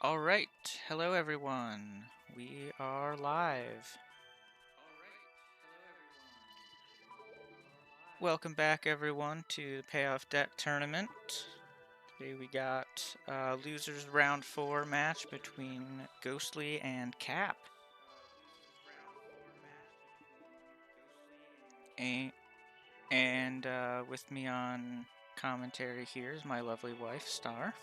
All right, hello everyone. We are live. Welcome back everyone to the Payoff Deck Tournament. Today we got losers round 4 match between Ghostly and Cap. And with me on commentary here is my lovely wife, Star.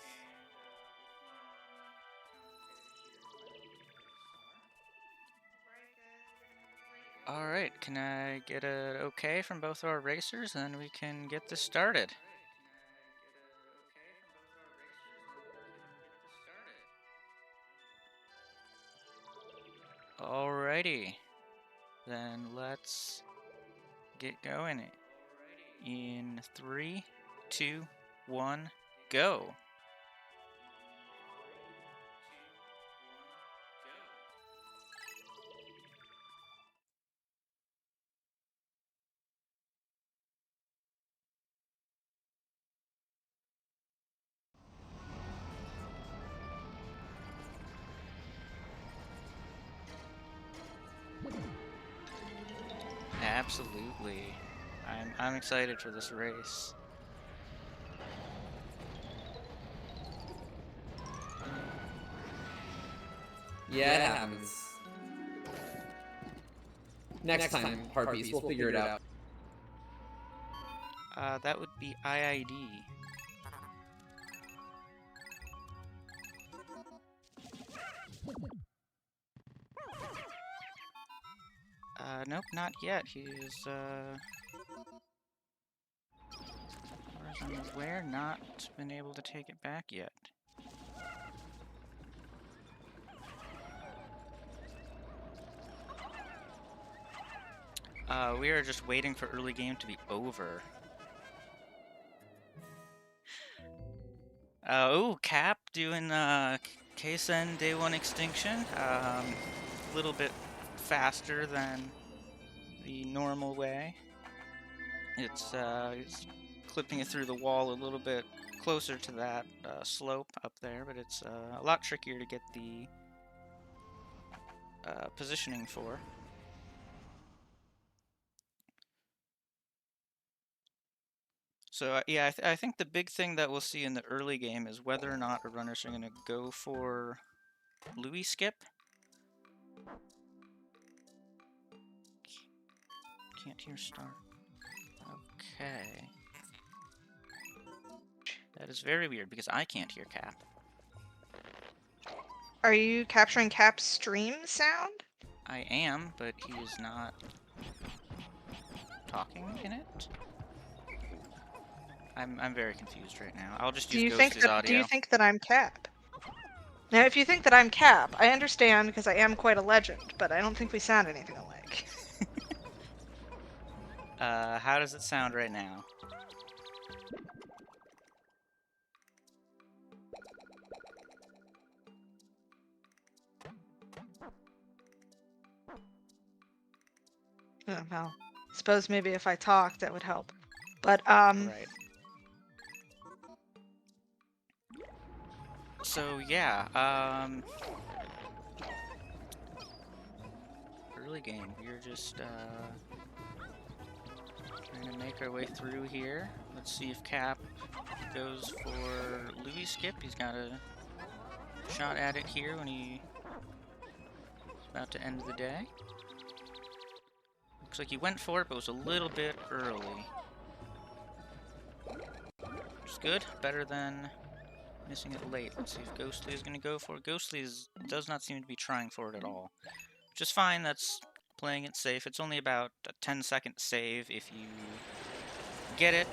All right, can I get an okay from both our racers, and then we can get this started. Alrighty, then let's get going. In 3, 2, 1, go. Absolutely. I'm excited for this race. Yeah, it happens. Next time, Harpies, we'll figure it out. That would be IID. Nope, not yet. He's, as far as I'm aware, not been able to take it back yet. We are just waiting for early game to be over. Cap doing KSN Day 1 Extinction. A little bit faster than the normal way. It's clipping it through the wall a little bit closer to that slope up there, but it's a lot trickier to get the positioning for. So yeah, I think the big thing that we'll see in the early game is whether or not our runners are going to go for Louis skip. Can't hear start. Okay. That is very weird because I can't hear Cap. Are you capturing Cap's stream sound? I am, but he is not talking in it. I'm very confused right now. I'll just use Ghosty's audio. Do you think that I'm Cap? Now, if you think that I'm Cap, I understand because I am quite a legend, but I don't think we sound anything alike. How does it sound right now? Oh, well, suppose maybe if I talk, that would help. But, Right. So, yeah, early game. We're just, trying to make our way through here. Let's see if Cap goes for Louis skip. He's got a shot at it here when he's about to end the day. Looks like he went for it, but was a little bit early. Which is good. Better than missing it late. Let's see if Ghostly is going to go for it. Ghostly does not seem to be trying for it at all. Which is fine. That's playing it safe. It's only about a 10-second save if you get it,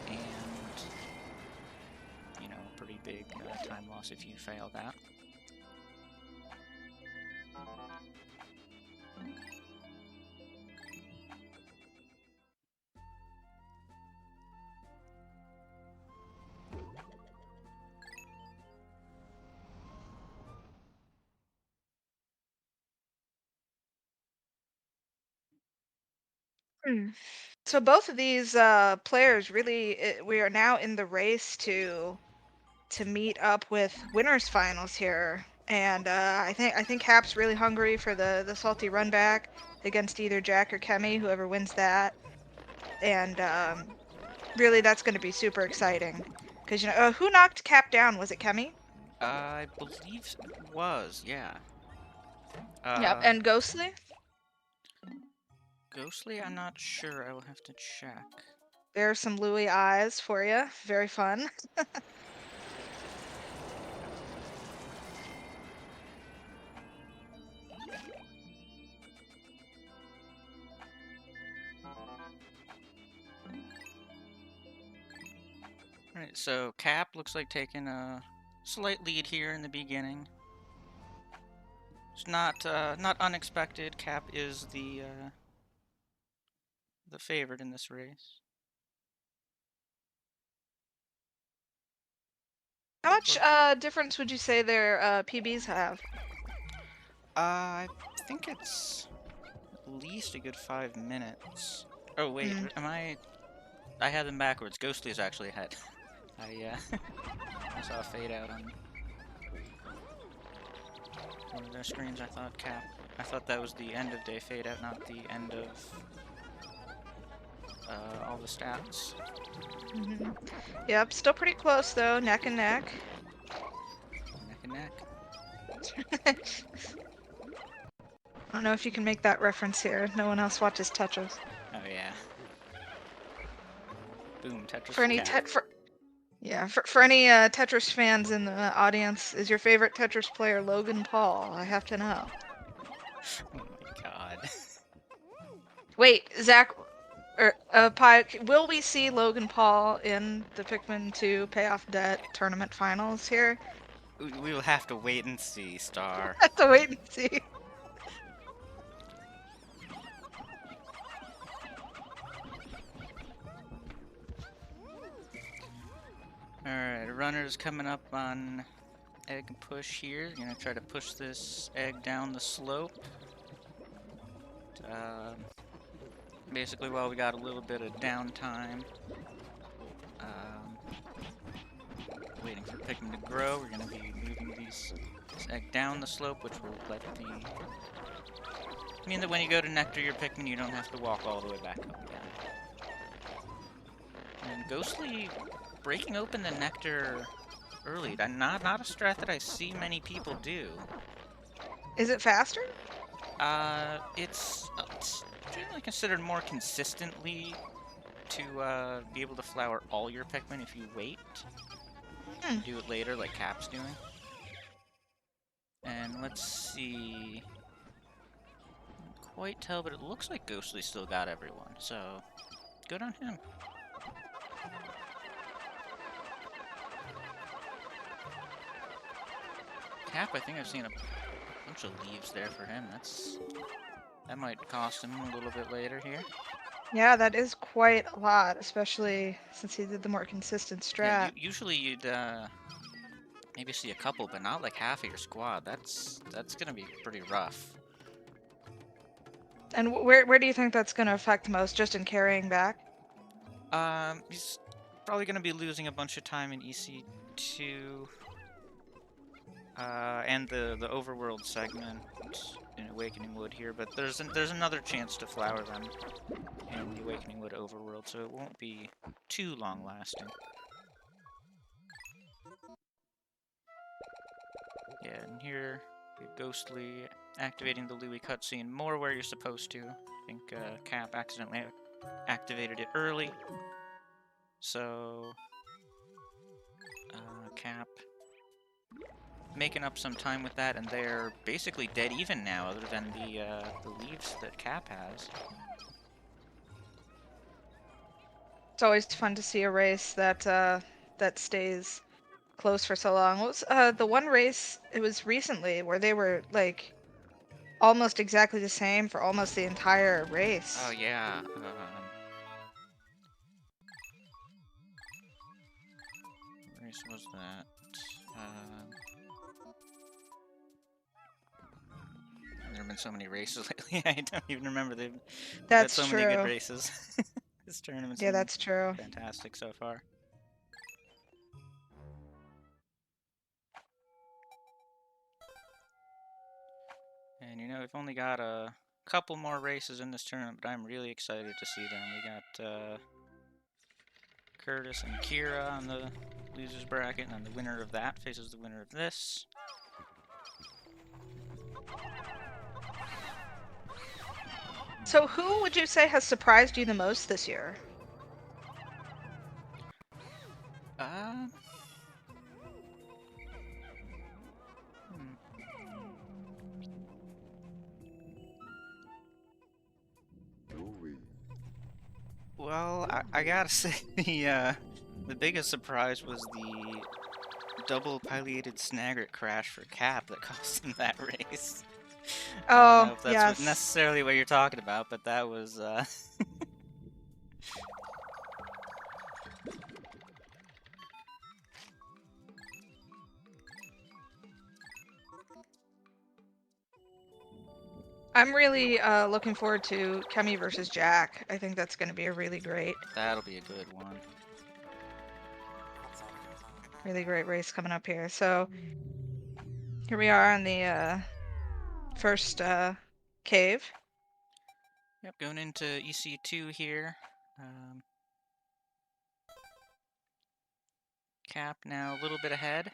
and, you know, pretty big time loss if you fail that. So both of these players really, we are now in the race to to meet up with winners finals here, and I think Hap's really hungry for the salty run back against either Jack or Kemi, whoever wins that, and really that's going to be super exciting because who knocked Cap down? Was it Kemi? I believe it was, yeah. Yep, Um, and Ghostly. Ghostly, I'm not sure. I will have to check. There's some Louie eyes for you. Very fun. Alright, so Cap looks like taking a slight lead here in the beginning. It's not unexpected. Cap is the favorite in this race. How much difference would you say their PBs have? I think it's at least a good 5 minutes. Oh wait, Hmm. am I? I had them backwards. Ghostly is actually ahead. I I saw a fade out on one of their screens. I thought Cap. I thought that was the end of day fade out, not the end of all the stats. Hmm. Yep, still pretty close though, neck and neck. Neck and neck. I don't know if you can make that reference here. No one else watches Tetris. Oh yeah. Boom, Tetris For for any Cap. for any Tetris fans in the audience, is your favorite Tetris player Logan Paul? I have to know. Oh my god. Wait, Zach, or Pike, will we see Logan Paul in the Pikmin 2 Payoff Debt tournament finals here? We will have to wait and see, Star. Have to wait and see. Alright, runner's coming up on egg push here. Gonna try to push this egg down the slope. Um, Basically, while we got a little bit of downtime, um, waiting for Pikmin to grow, we're gonna be moving this egg down the slope, which will mean that when you go to nectar your Pikmin, you don't have to walk all the way back up again. And Ghostly breaking open the nectar early. Not a strat that I see many people do. Is it faster? It's generally considered more consistently to be able to flower all your Pikmin if you wait. Hmm. Do it later like Cap's doing. And let's see. Can't quite tell, but it looks like Ghostly still got everyone, so good on him. Cap, I think I've seen a bunch of leaves there for him. That might cost him a little bit later here. Yeah, that is quite a lot, especially since he did the more consistent Yeah, strat. usually you'd maybe see a couple, but not like half of your squad. That's gonna be pretty rough. And where do you think that's going to affect most? Just in carrying back? He's probably gonna be losing a bunch of time in EC2, and the overworld segment in Awakening Wood here. But there's another chance to flower them in the Awakening Wood overworld, so it won't be too long lasting. Yeah, and here, Ghostly activating the Louis cutscene more where you're supposed to. I think Cap accidentally activated it early. So, Cap making up some time with that, and they're basically dead even now, other than the leaves that Cap has. It's always fun to see a race that stays close for so long. What was the one race? It was recently where they were like almost exactly the same for almost the entire Oh race. yeah. What race was that? There have been so many races lately. I don't even remember. They've had That's so many good true. races. This tournament's Yeah, been that's true. fantastic so far. And you know, we've only got a couple more races in this tournament, but I'm really excited to see them. We got Curtis and Kira on the losers bracket, and then the winner of that faces the winner of this. So who would you say has surprised you the most this year? Hmm. Well, I gotta say the biggest surprise was the double pileated snagret crash for Cap that cost him that race. I don't Oh, know if that's what yes. necessarily what you're talking about, but that was I'm really looking forward to Kemi versus Jack. I think that's going to be a really great be a good one. race coming up here. So here we are on the first cave. Yep, going into EC2 here. Cap now a little bit ahead.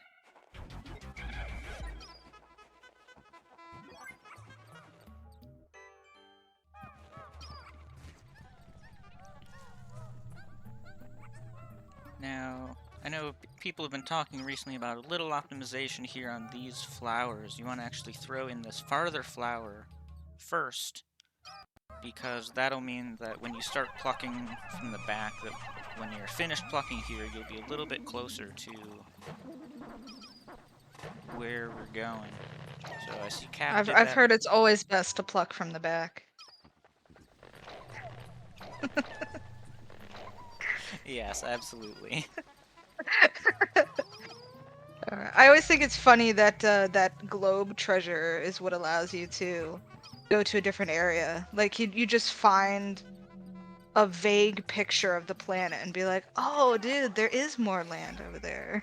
Now, I know people have been talking recently about a little optimization here on these flowers. You want to actually throw in this farther flower first, because that'll mean that when you start plucking from the back, that when you're finished plucking here, you'll be a little bit closer to where we're going. So I see Cap did I've that. heard it's always best to pluck from the back. Yes, absolutely. I always think it's funny that that globe treasure is what allows you to go to a different area. Like you just find a vague picture of the planet and be like, "Oh, dude, there is more land over there."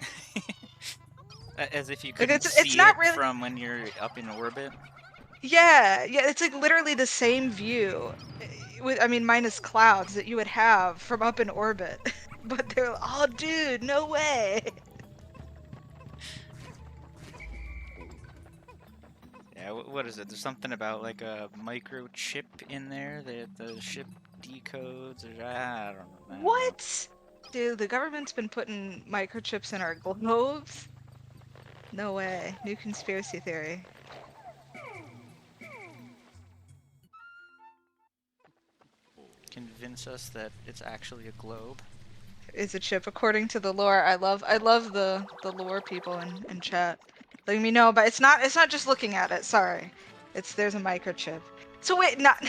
As if you Like couldn't it's see not it really. from when you're up in orbit. Yeah, yeah, it's like literally the same view, with I mean minus clouds that you would have from up in orbit. But they're, "Oh, dude, no way." Yeah, what is it? There's something about like a microchip in there that the ship decodes, or I don't know. What? Dude, the government's been putting microchips in our globes? No way. New conspiracy theory. Convince us that it's actually a globe. Is a chip according to the lore. I love the lore people in chat. Letting me know, but it's not just looking at it, sorry. There's a microchip. So wait, not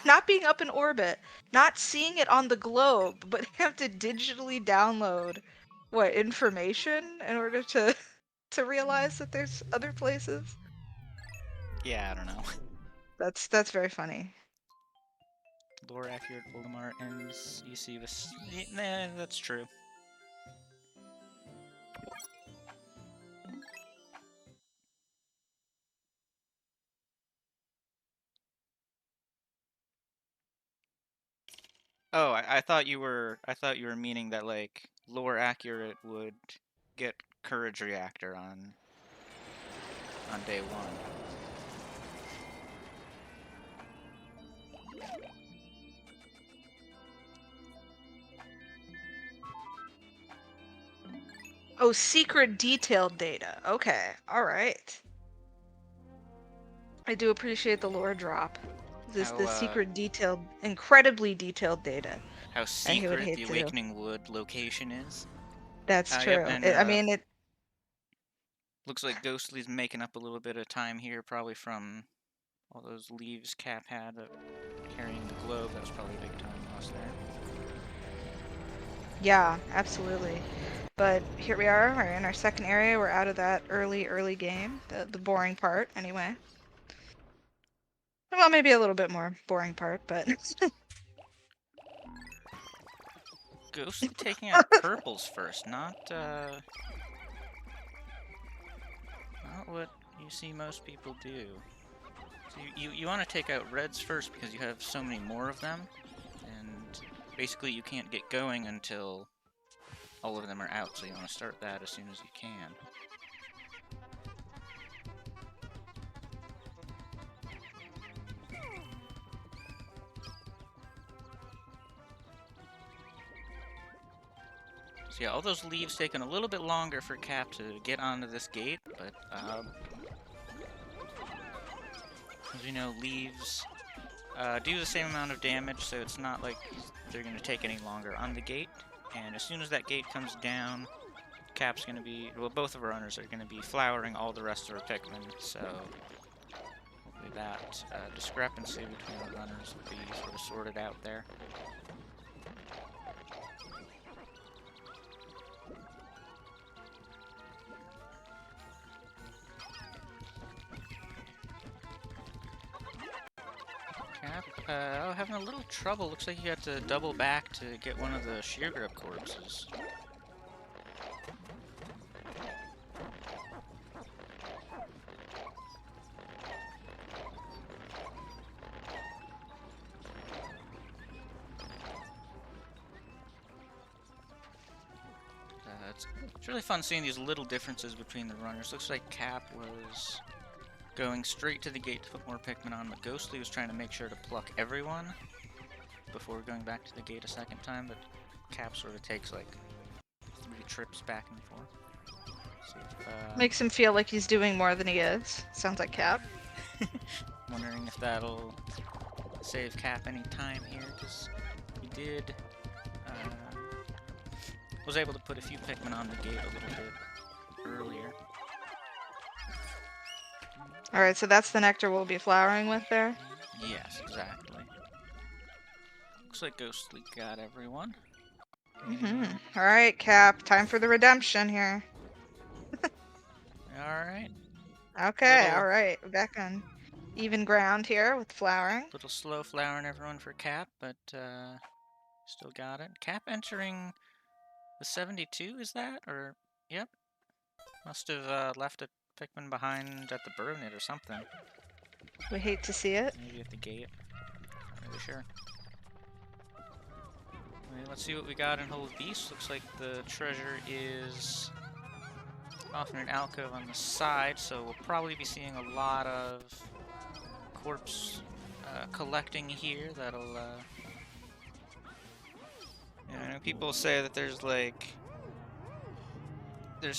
not being up in orbit, not seeing it on the globe, but have to digitally download what information in order to to realize that there's other places? Yeah, I don't know. That's very funny. Lore accurate Voldemort ends. You see this? Nah, that's true. Oh, I thought you were. I thought you were meaning that like lore accurate would get courage reactor on day one. Oh, secret detailed data. Okay, alright. I do appreciate the lore drop. How The secret detailed, incredibly detailed data. how I would secret the hate to. Awakening Wood location is. That's Yep, true. and I mean, it. looks like Ghostly's making up a little bit of time here, probably from all those leaves Cap had carrying the globe. That was probably a big time loss there. Yeah, absolutely. But here we are. We're in our second area. We're out of that early game, the boring part, anyway. Well, maybe a little bit more boring part, but Ghostly taking out purples first, not what you see most people do. So you want to take out reds first because you have so many more of them, and basically you can't get going until all of them are out, so you want to start that as soon as you can. So yeah, all those leaves taking a little bit longer for Cap to get onto this gate, but as you know, leaves do the same amount of damage, so it's not like they're going to take any longer on the gate. And as soon as that gate comes down, Cap's going to be, well, both of our runners are going to be flowering all the rest of our Pikmin, so hopefully that discrepancy between the runners will be sort of sorted out there. Cap, having a little trouble. Looks like you had to double back to get one of the sheer grub corpses. It's really fun seeing these little differences between the runners. Looks like Cap was going straight to the gate to put more Pikmin on, but Ghostly was trying to make sure to pluck everyone before going back to the gate a second time, but Cap sort of takes like 3 trips back and forth. See if, Makes him feel like he's doing more than he is. Sounds like Cap. wondering if that'll save Cap any time here, because he did was able to put a few Pikmin on the gate a little bit earlier. Alright, so that's the nectar we'll be flowering with there? Yes, exactly. Looks like Ghostly got everyone. Alright, Cap, time for the redemption here. Alright. Okay, alright, we're back on even ground here with flowering. Little slow flowering everyone for Cap, but still got it. Cap entering the 72, is that? Or, yep. Must have left a Pikmin behind at the burrow net or something. We hate to see it. Maybe at the gate. Not really sure. Anyway, let's see what we got in Hole of Beast. Looks like the treasure is off in an alcove on the side, so we'll probably be seeing a lot of corpse collecting here. That'll, you know, people say that there's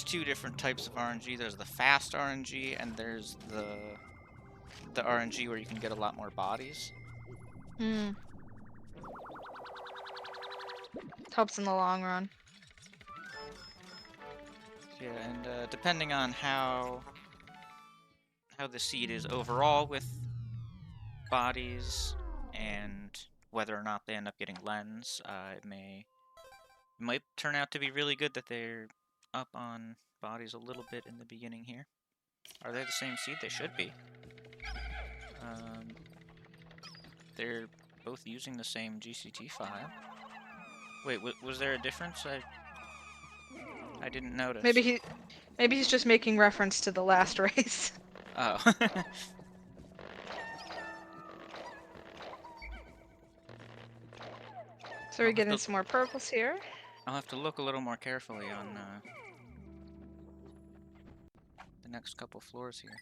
two different types of RNG. There's the fast RNG, and there's the RNG where you can get a lot more bodies. Helps in the long run. Yeah, and depending on how the seed is overall with bodies and whether or not they end up getting lens, it might turn out to be really good that they're up on bodies a little bit in the beginning here. Are they the same seed? They should be. They're both using the same GCT file. Wait, was there a difference? I didn't notice. Maybe he's just making reference to the last race. Oh. So we're getting some more purples here. I'll have to look a little more carefully on the next couple floors here.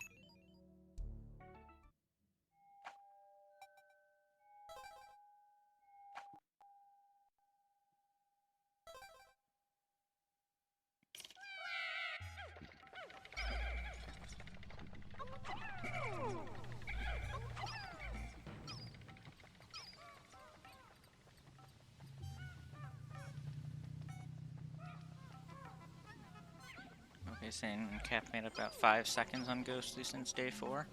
Okay, saying Cap made about 5 seconds on Ghostly since day 4.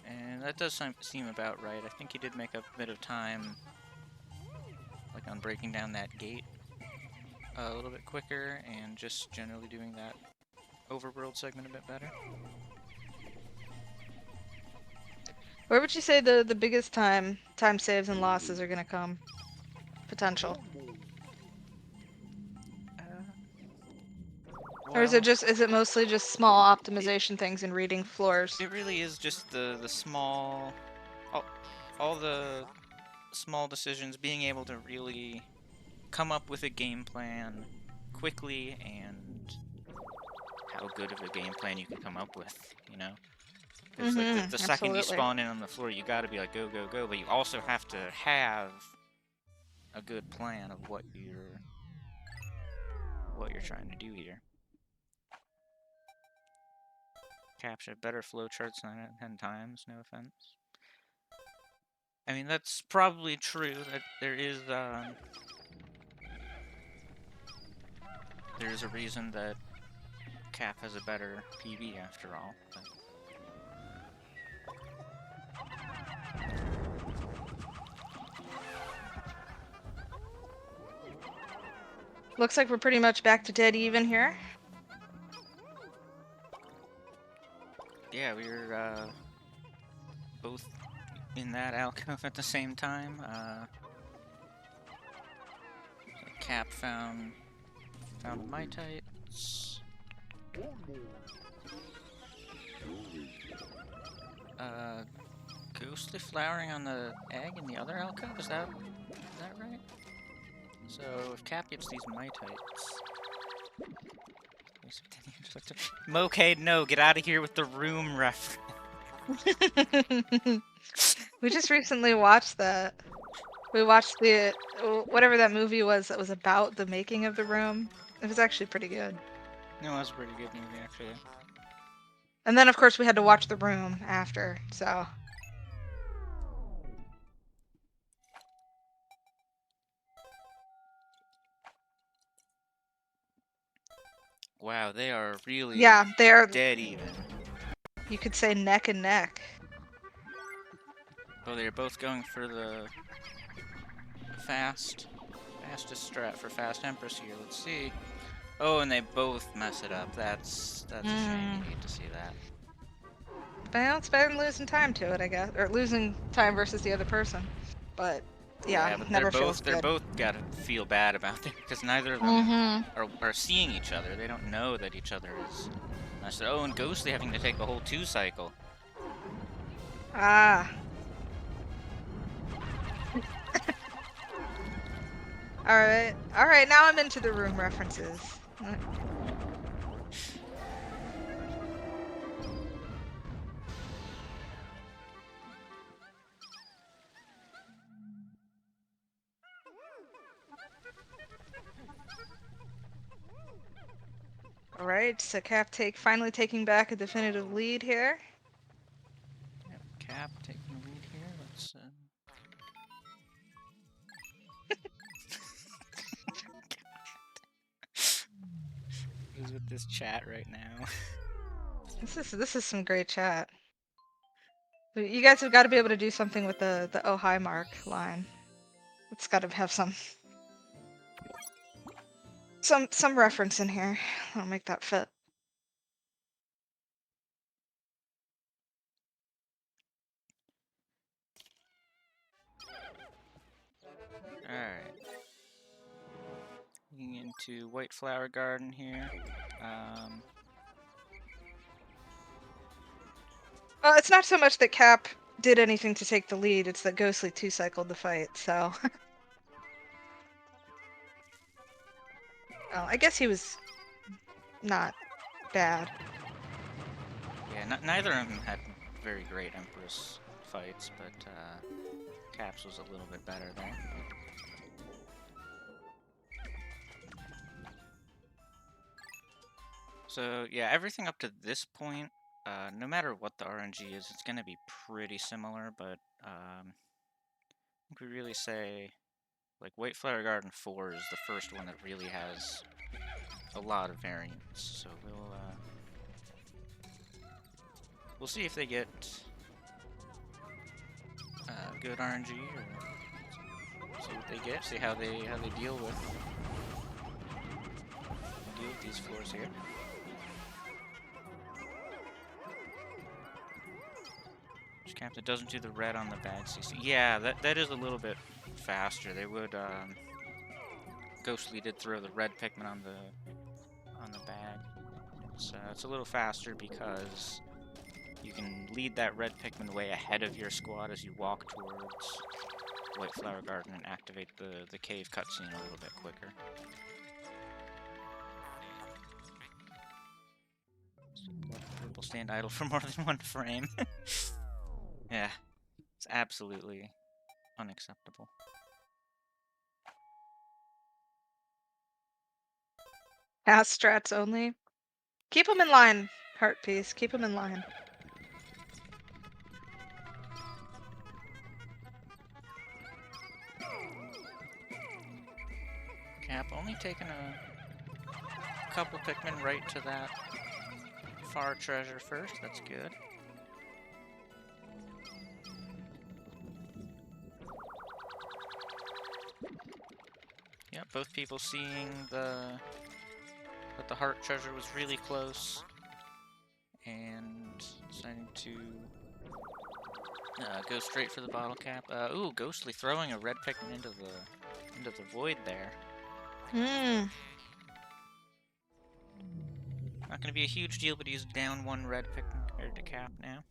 And that does seem about right. I think he did make a bit of time, like on breaking down that gate a little bit quicker, and just generally doing that overworld segment a bit better. Where would you say the biggest time saves and losses are gonna come? Potential. Or is it Well, just is it mostly just small optimization things and reading floors? it really is just the small, all the small decisions, being able to really come up with a game plan quickly, and how good of a game plan you can come up with, you know? Because like the second you Absolutely. spawn in on the floor, you got to be like go go go, but you also have to have a good plan of what you're trying to do here. Capture better flowcharts 9 out of 10 times, no offense. I mean, that's probably true, that there's a reason that Cap has a better PB after all. But Looks like we're pretty much back to dead even here. yeah, we were both in that alcove at the same time. Cap found a Mytites. Ghostly flowering on the egg in the other alcove. Is that right? So if Cap gets these Mytites. Mocade, no, get out of here with the room reference. We just recently watched that. We watched the whatever that movie was that was about the making of the room. It was actually pretty good. No, that's a pretty good movie, actually. And then of course we had to watch The Room after. So Wow, they are really yeah, they're dead even. you could say neck and neck. Oh, they're both going for the fastest strat for Fast Empress here. Let's see. Oh, and they both mess it up. That's a shame. You hate to see that. Well, it's better than losing time to it, I guess, or losing time versus the other person. But yeah, But never feels they're good. both gotta feel bad about it because neither of them are seeing each other. They don't know that each other is. I said, oh, and Ghostly having to take the whole 2 cycle. Ah. Alright. Alright, now I'm into the room references. Alright, so Cap finally taking back a definitive lead here. Yep, Cap taking the lead here. Let's. Who's with this chat right now? This is some great chat. You guys have got to be able to do something with the oh hi mark line. It's got to have some reference in here. I'll make that fit. Alright. Looking into White Flower Garden here. Well, it's not so much that Cap did anything to take the lead, it's that Ghostly 2-cycled the fight, so... Well, I guess he was not bad. Yeah, neither of them had very great Empress fights, but Caps was a little bit better there. So yeah, everything up to this point, no matter what the RNG is, it's going to be pretty similar, but I think we really say, like, White Flower Garden 4 is the first one that really has a lot of variance, so we'll see if they get good RNG, or see what they get, see how they deal with these floors here. Captain doesn't do the red on the bag CC. Yeah, that is a little bit faster. They would Ghostly did throw the red Pikmin on the bag. It's a little faster because you can lead that red Pikmin way ahead of your squad as you walk towards White Flower Garden and activate the cave cutscene a little bit quicker. Let the purple stand idle for more than 1 frame. Yeah, it's absolutely unacceptable. Pass strats only. Keep them in line, Heart Piece. Keep them in line. Cap only taking a couple Pikmin right to that far treasure first. That's good. Yeah, both people seeing that the heart treasure was really close and deciding to go straight for the bottle cap. Ooh, Ghostly throwing a red Pikmin into the void there. Not gonna be a huge deal, but he's down 1 red Pikmin compared to Cap now.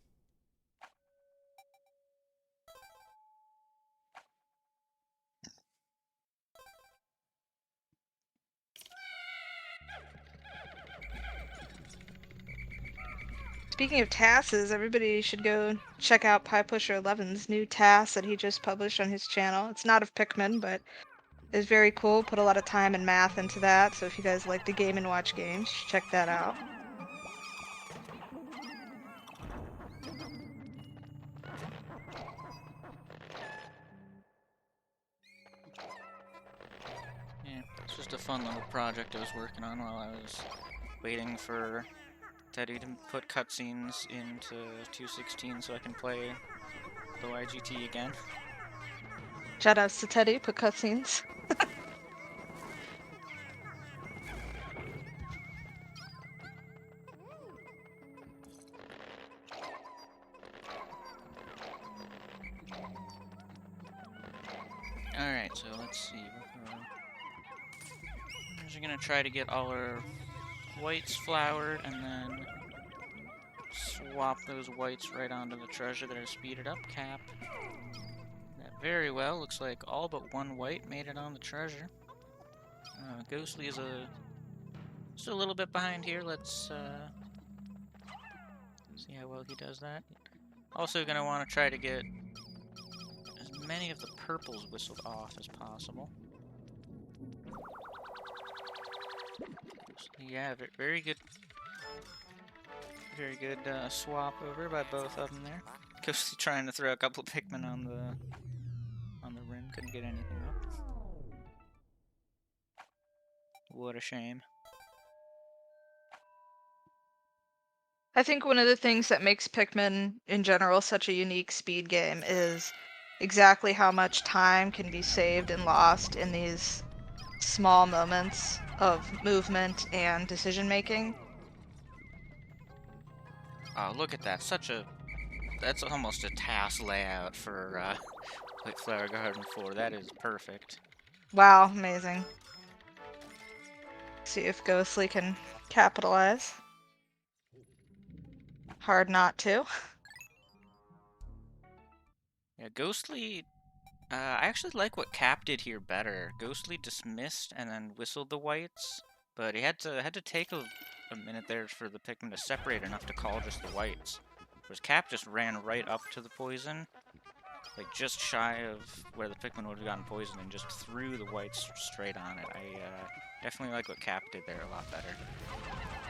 Speaking of tasks, everybody should go check out Pie Pusher 11's new task that he just published on his channel. It's not of Pikmin, but it's very cool. Put a lot of time and math into that. So if you guys like to game and watch games, check that out. Yeah, it's just a fun little project I was working on while I was waiting for Teddy to put cutscenes into 2.16 so I can play the YGT again. Shoutouts to Teddy, put cutscenes. Alright, so let's see. We're gonna try to get all our whites flowered and then swap those whites right onto the treasure that I speeded up. Cap that very well. Looks like all but 1 white made it on the treasure. Ghostly is just a little bit behind here. Let's see how well he does that. Also gonna want to try to get as many of the purples whistled off as possible. Yeah, very good. Very good swap over by both of them there. Ghostly trying to throw a couple Pikmin on the rim, couldn't get anything up. What a shame. I think one of the things that makes Pikmin in general such a unique speed game is exactly how much time can be saved and lost in these small moments of movement and decision making. Oh, look at that. That's almost a task layout for White Flower Garden 4. That is perfect. Wow, amazing. See if Ghostly can capitalize. Hard not to. Yeah, Ghostly, I actually like what Cap did here better. Ghostly dismissed and then whistled the whites, but he had to take a minute there for the Pikmin to separate enough to call just the whites. Whereas Cap just ran right up to the poison, like just shy of where the Pikmin would have gotten poisoned and just threw the whites straight on it. I definitely like what Cap did there a lot better.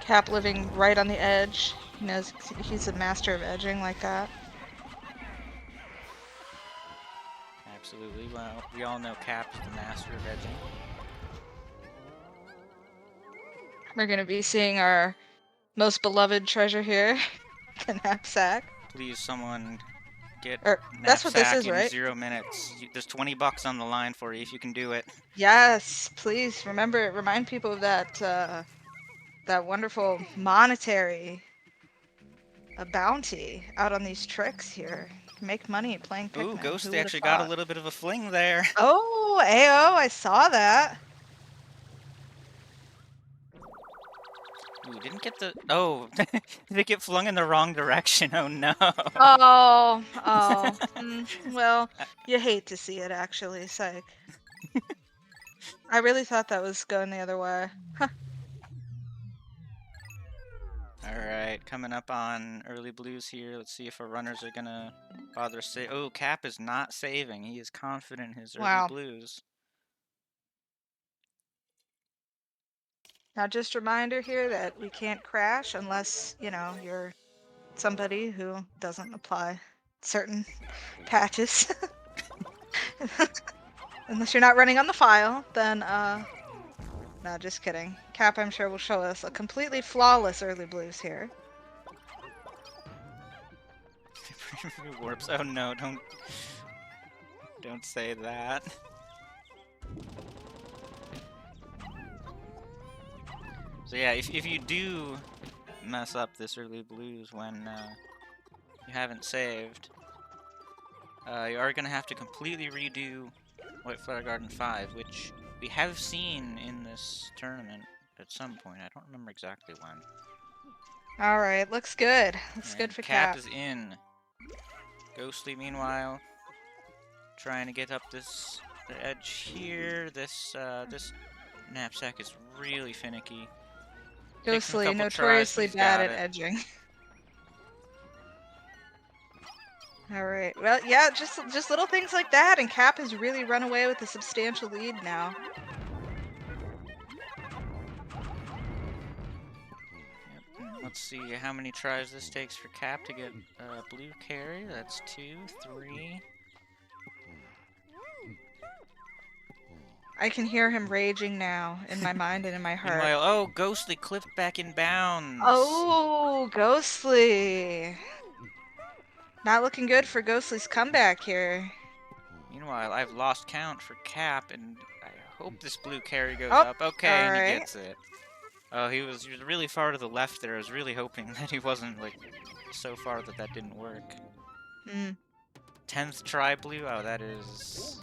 Cap living right on the edge. He knows he's a master of edging like that. Absolutely. Well, we all know Cap is the master of edging. We're gonna be seeing our most beloved treasure here, the knapsack. Please, someone get That's what this knapsack is, in right? 0 minutes. There's 20 bucks on the line for you if you can do it. Yes, please remind people of that wonderful monetary bounty out on these tricks here. Make money playing Ooh, Pikmin. Who Ghosty would have actually got a thought? little bit of a fling there. Oh, AO, I saw that. Ooh, didn't get the... Oh, did it get flung in the wrong direction? Oh, no. Oh, oh. Well, you hate to see it, actually. Psych. I really thought that was going the other way. Alright, coming up on early blues here. Let's see if our runners are gonna bother save. Oh, Cap is not saving. He is confident in his early Wow. blues. Now, just a reminder here that we can't crash unless, you know, you're somebody who doesn't apply certain patches. Unless you're not running on the file, then, no, just kidding. Cap, I'm sure, will show us a completely flawless early blues here. Warps. Oh no, don't say that. So yeah, if you do mess up this early blues when you haven't saved, you are gonna have to completely redo White Flower Garden 5, which we have seen in this tournament at some point. I don't remember exactly when. Alright, looks good. Looks good And for Cap Cap. is in. Ghostly, meanwhile, trying to get up this edge here. This knapsack is really finicky. Takes him a Ghostly, couple tries, but notoriously he's bad got at it. edging. Alright, well, yeah, just little things like that, and Cap has really run away with a substantial lead now. Yep. Let's see how many tries this takes for Cap to get blue carry. That's 2, 3. I can hear him raging now, in my mind and in my heart. Meanwhile, oh, Ghostly clipped back in bounds. Oh, Ghostly! Not looking good for Ghostly's comeback here. Meanwhile, I've lost count for Cap, and I hope this blue carry goes Oh, up. Okay, and he alright. gets it. Oh, he was really far to the left there. I was really hoping that he wasn't, like, so far that that didn't work. 10th try blue? Oh, that is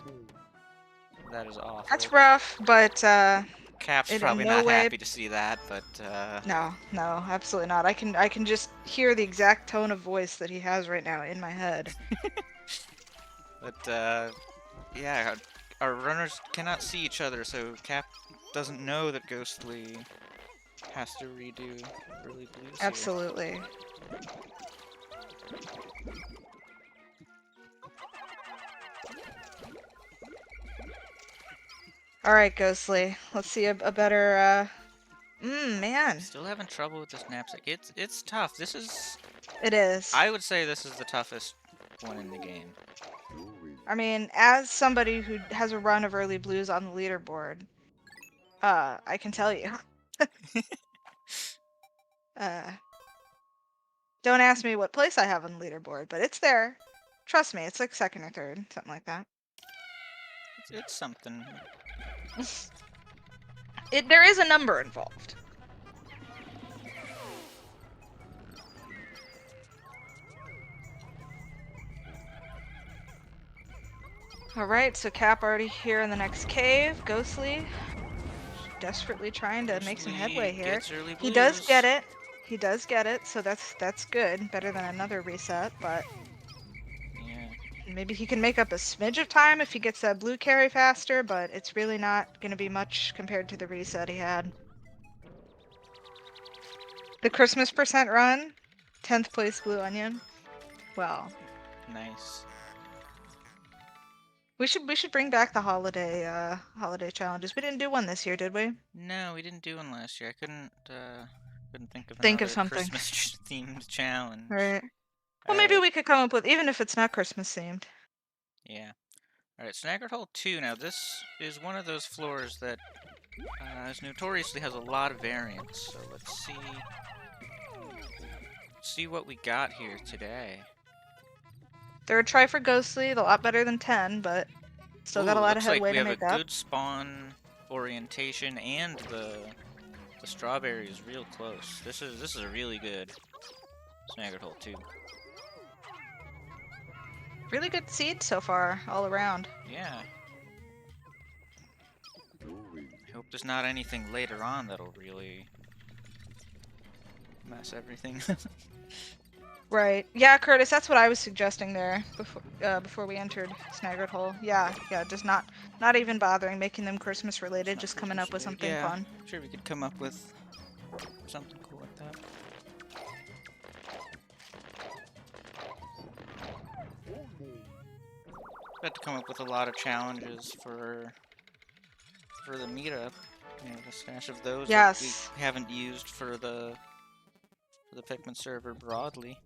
awful. That's rough, but, Cap's in probably no not way... happy to see that, but, No, absolutely not. I can just hear the exact tone of voice that he has right now in my head. But, yeah, our runners cannot see each other, so Cap doesn't know that Ghostly has to redo early blues here. Absolutely. Alright, Ghostly. Let's see a better, man. Still having trouble with this knapsack. It's tough. This is... It is. I would say this is the toughest one in the game. I mean, as somebody who has a run of early blues on the leaderboard, I can tell you. Don't ask me what place I have on the leaderboard, but it's there. Trust me, it's like second or third, something like that. It's something. There is a number involved. Alright, so Cap already here in the next cave. Ghostly desperately trying to make some headway here. He does get it. He does get it, so that's good. Better than another reset, but Yeah. maybe he can make up a smidge of time if he gets that blue carry faster, but it's really not going to be much compared to the reset he had. The Christmas percent run, 10th place Blue Onion. Well, Nice. we should bring back the holiday challenges. We didn't do one this year, did we? No, we didn't do one last year. I couldn't think of Think another of something. Christmas themed challenge. Right. Well, maybe we could come up with, even if it's not Christmas themed. Yeah. Alright, Snaggart Hole 2. Now, this is one of those floors that notoriously has a lot of variance. So let's see what we got here today. They're a try for Ghostly, a lot better than 10, but still got a lot of headway to make up. Looks like we have a good spawn orientation, and the strawberry is real close. This is a really good Snaggart Hole 2. Really good seed so far, all around. Yeah. I hope there's not anything later on that'll really mess everything. Right. Yeah, Curtis, that's what I was suggesting there before we entered Snaggered Hole. Yeah, just not even bothering making them Christmas related, Not just coming Christmas up with related. something Yeah, fun. sure we could come up with something cool like that. Had to come up with a lot of challenges for the meetup. You know, the stash of those that we Yes. haven't used for the Pikmin server broadly.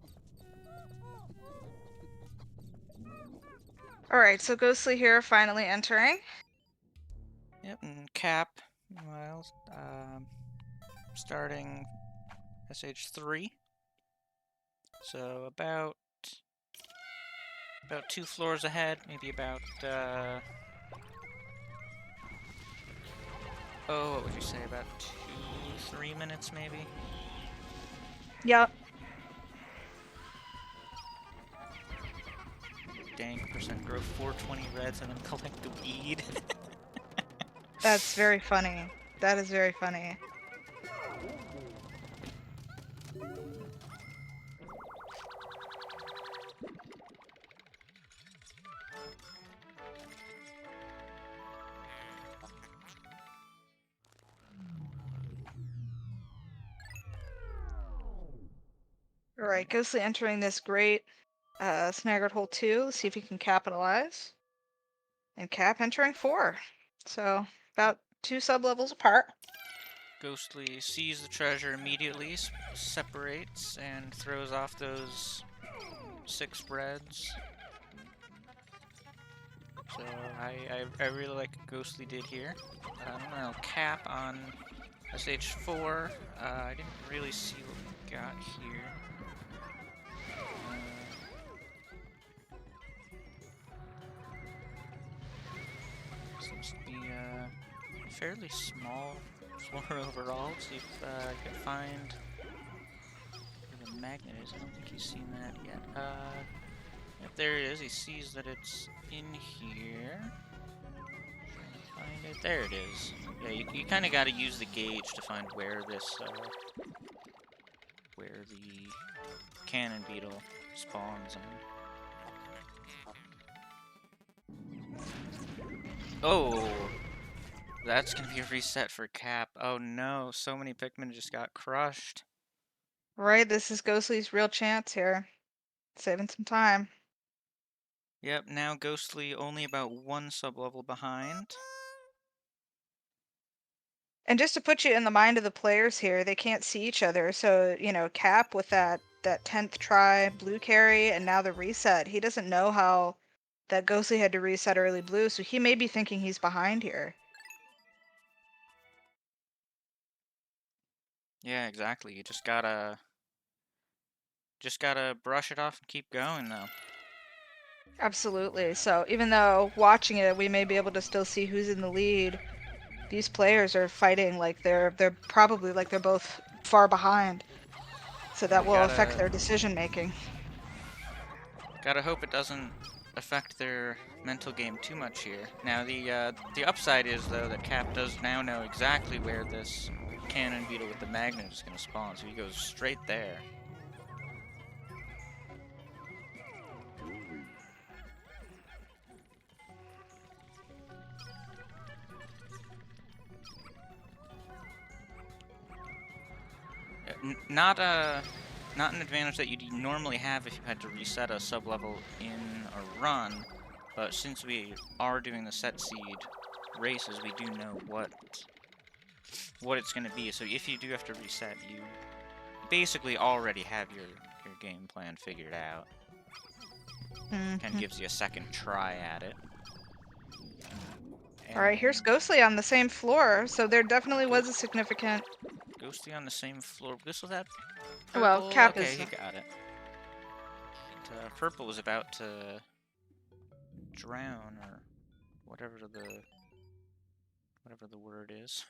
Alright, so Ghostly here finally entering. Yep, and Cap, meanwhile, starting SH3. So about 2 floors ahead, maybe about oh, what would you say, about 2-3 minutes maybe? Yep. Dang, percent growth, 420 reds, and then collect the weed. That's very funny. That is very funny. Alright, Ghostly entering this great Snaggered Hole 2. See if he can capitalize. And Cap entering 4. So, about 2 sub-levels apart. Ghostly sees the treasure immediately, separates, and throws off those 6 reds. So I really like what Ghostly did here. I don't know, Cap on SH4. I didn't really see what we got here. Seems to be a fairly small floor overall. See if I can find where the magnet is. I don't think he's seen that yet. Yep, there it is. He sees that it's in here. Find it. There it is. Yeah, you kind of got to use the gauge to find where this, where the cannon beetle spawns in. Oh, that's gonna be a reset for Cap. Oh no, so many Pikmin just got crushed. Right, this is Ghostly's real chance here. Saving some time. Yep, now Ghostly only about 1 sub-level behind. And just to put you in the mind of the players here, they can't see each other. So, Cap with that 10th try blue carry and now the reset. He doesn't know how that Ghostly had to reset early blue, so he may be thinking he's behind here. Yeah, exactly. You just gotta brush it off and keep going though. Absolutely. So, even though watching it, we may be able to still see who's in the lead. These players are fighting like they're probably like they're both far behind. So Yeah, that will affect their decision making. gotta hope it doesn't affect their mental game too much here. Now the upside is though that Cap does now know exactly where this cannon beetle with the magnet is gonna spawn, so he goes straight there. Not an advantage that you'd normally have if you had to reset a sub-level in a run, but since we are doing the set seed races, we do know what it's going to be. So if you do have to reset, you basically already have your game plan figured out. Kind of gives you a second try at it. All right, here's Ghostly on the same floor, so there definitely was a significant. Ghostly on the same floor. This was that purple. Well, Cap okay, is. he got it. And, purple was about to drown or whatever the word is.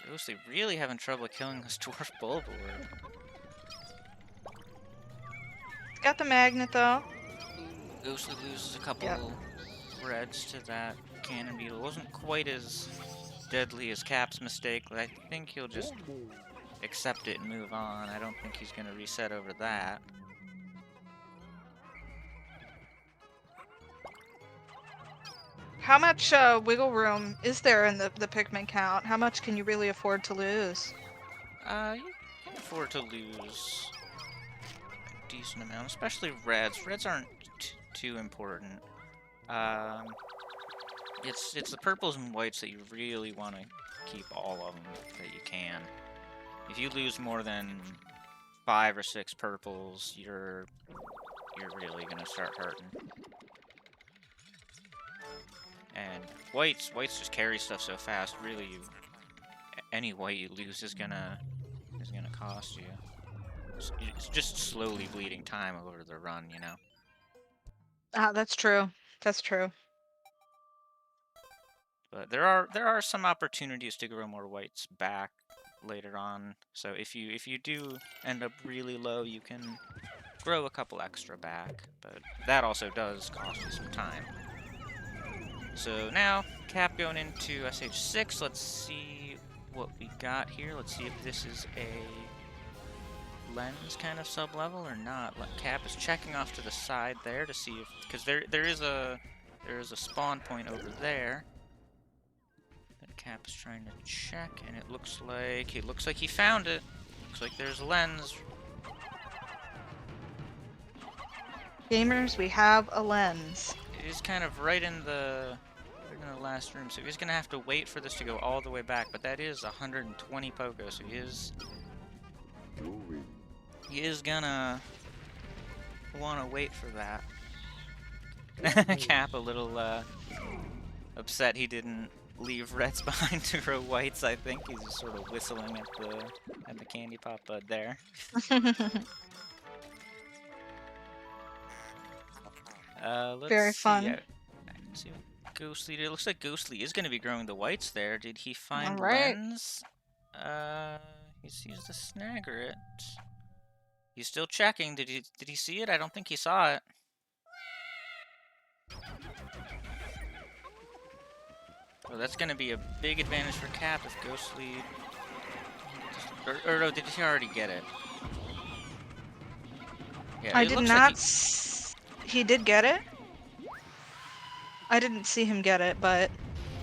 Ghostly really having trouble killing this dwarf bulborb. Got the magnet though. Ghostly loses a Yep. couple reds to that cannon beetle. It wasn't quite as deadly as Cap's mistake, but I think he'll just accept it and move on. I don't think he's going to reset over that. How much wiggle room is there in the Pikmin count? How much can you really afford to lose? You can afford to lose a decent amount, especially reds. Reds aren't too important. It's the purples and whites that you really want to keep all of them that you can. If you lose more than 5 or 6 purples, you're really gonna start hurting. And whites just carry stuff so fast. Really, any white you lose is gonna cost you. It's just slowly bleeding time over the run, you know. Ah, that's true. That's true. But there are some opportunities to grow more whites back later on. So if you do end up really low, you can grow a couple extra back. But that also does cost you some time. So now, Cap going into SH6. Let's see what we got here. Let's see if this is a lens kind of sub-level or not. Cap is checking off to the side there to see if, because there is a spawn point over there that Cap is trying to check, and it looks like he found it. Looks like there's a lens. Gamers, we have a lens. It is kind of right in the last room, so he's gonna have to wait for this to go all the way back. But that is 120 Poco, so he is gonna want to wait for that. Cap a little upset he didn't leave reds behind to grow whites. I think he's just sort of whistling at the candy pop bud there. Let's Very see. fun. I can see what Ghostly did. It looks like Ghostly is going to be growing the whites there. Did he find Alright. lens? He's used the Snagger it. He's still checking. Did he see it? I don't think he saw it. Oh, that's going to be a big advantage for Cap if Ghostly... Or no, did he already get it? Yeah, I it did looks not. like He did get it. I didn't see him get it, but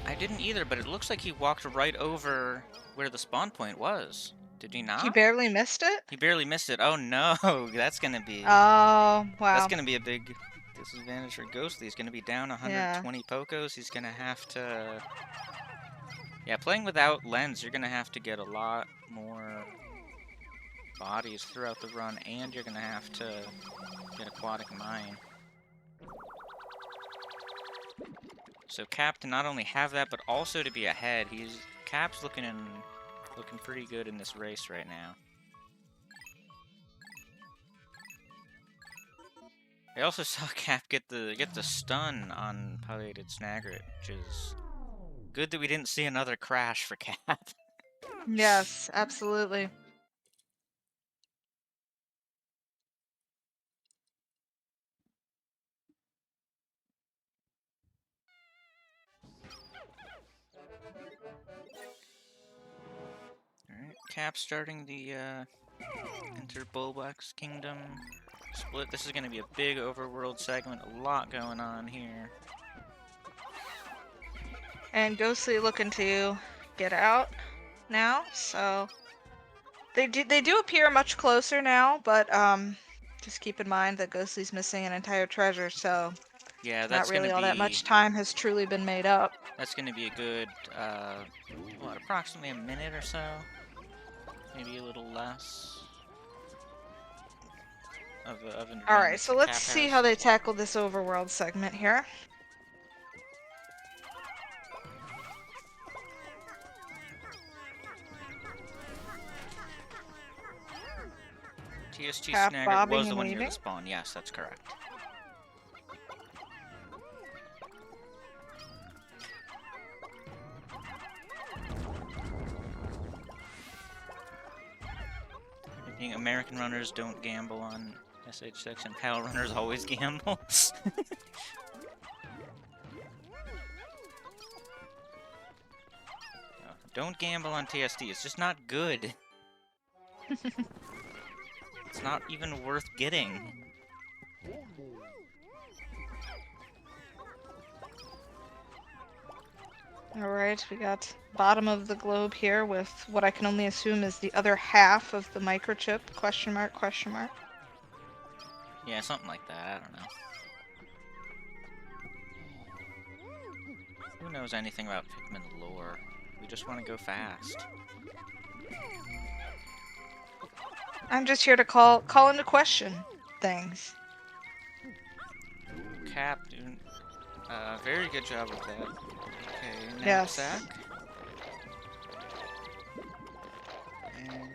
I didn't either, but it looks like he walked right over where the spawn point was. Did he not? he barely missed it. He barely missed it. Oh no, that's gonna be Oh wow. a big disadvantage for Ghostly. He's gonna be down Yeah. 120 Pocos. He's gonna have to. Yeah, playing without lens, you're gonna have to get a lot more bodies throughout the run, and you're gonna have to get aquatic mine. So Cap to not only have that, but also to be ahead. Cap's looking pretty good in this race right now. I also saw Cap get the stun on piloted Snagger, which is good that we didn't see another crash for Cap. Yes, absolutely. Alright, Cap starting the Enter Bulwark's Kingdom split. This is going to be a big overworld segment, a lot going on here. And Ghostly looking to get out now, so they do appear much closer now, but just keep in mind that Ghostly's missing an entire treasure, so Yeah, not really all that much time has truly been made up. That's going to be a good, approximately a minute or so? Maybe a little less of an Alright, so let's Cap see has. how they tackle this overworld segment here. TST Half Snagger bobbing was the and one near the weaving. spawn. Yes, that's correct. Being American runners don't gamble on SH section, Pal Runners always gamble. No, don't gamble on TSD, it's just not good. It's not even worth getting. Alright, we got bottom of the globe here with what I can only assume is the other half of the microchip, question mark, question mark. Yeah, something like that, I don't know. Who knows anything about Pikmin lore? We just want to go fast. I'm just here to call into question things. Cap doing very good job with that. Okay, Yes. knapsack. And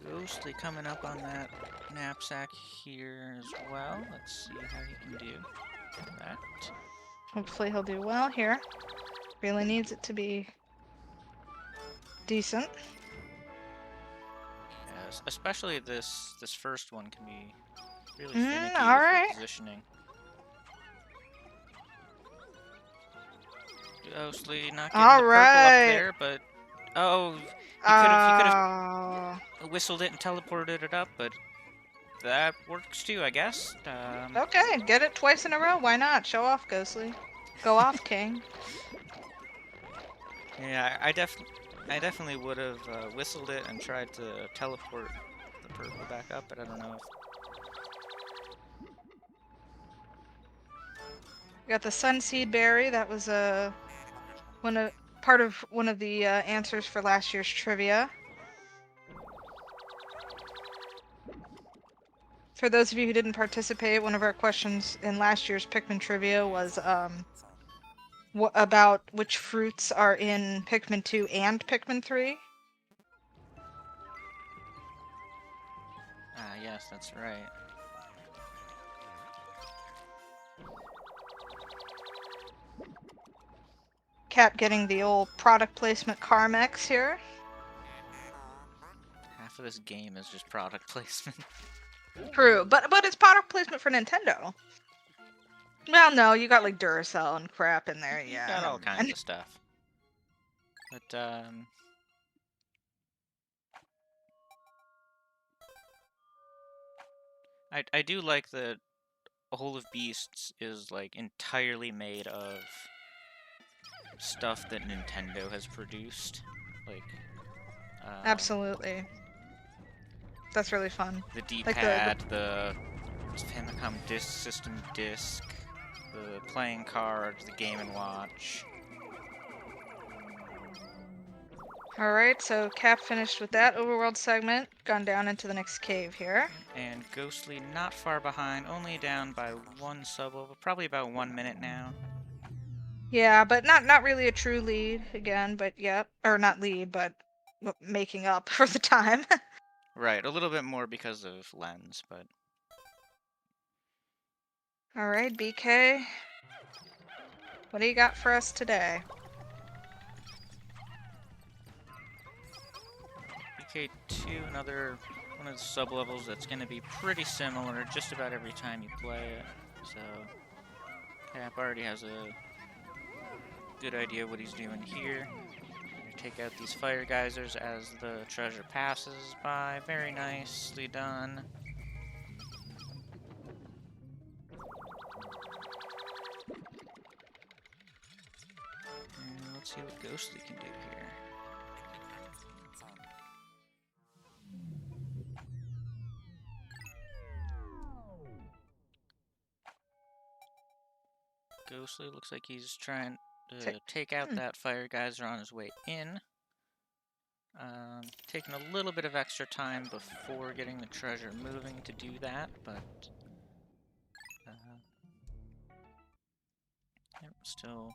Ghostly coming up on that knapsack here as well. Let's see how he can do that. Hopefully he'll do well here. Really needs it to be decent. Yes, especially this first one can be really finicky with Alright. the positioning. Ghostly not getting the purple up there, but oh, he could have whistled it and teleported it up, but that works too, I guess. Okay, get it twice in a row. Why not? Show off, Ghostly. Go off, King. Yeah, I definitely would have whistled it and tried to teleport the purple back up, but I don't know if... We got the Sunseed Berry. That was part of one of the answers for last year's trivia. For those of you who didn't participate, one of our questions in last year's Pikmin trivia was about which fruits are in Pikmin 2 and Pikmin 3. Ah, yes, that's right. Cap getting the old product placement Carmex here. Half of this game is just product placement. True, but it's product placement for Nintendo. Well, no, you got like Duracell and crap in there, yeah. Got all kinds of stuff. But, I do like that Hole of Beasts is, like, entirely made of stuff that Nintendo has produced. Like, Absolutely. That's really fun. the Like D-pad, the Famicom Disk System disc, the playing card, the Game & Watch. Alright, so Cap finished with that overworld segment, gone down into the next cave here. And Ghostly not far behind, only down by one sub-level, probably about 1 minute now. Yeah, but not really a true lead again, but yep. Or not lead, but making up for the time. Right, a little bit more because of lens, but... Alright, BK. What do you got for us today? BK2, another one of the sub-levels that's going to be pretty similar just about every time you play it. So, Cap already has a good idea what he's doing here. Take out these fire geysers as the treasure passes by. Very nicely done. And let's see what Ghostly can do here. Ghostly looks like he's trying to take out that fire geyser on his way in. Taking a little bit of extra time before getting the treasure moving to do that, but yep, still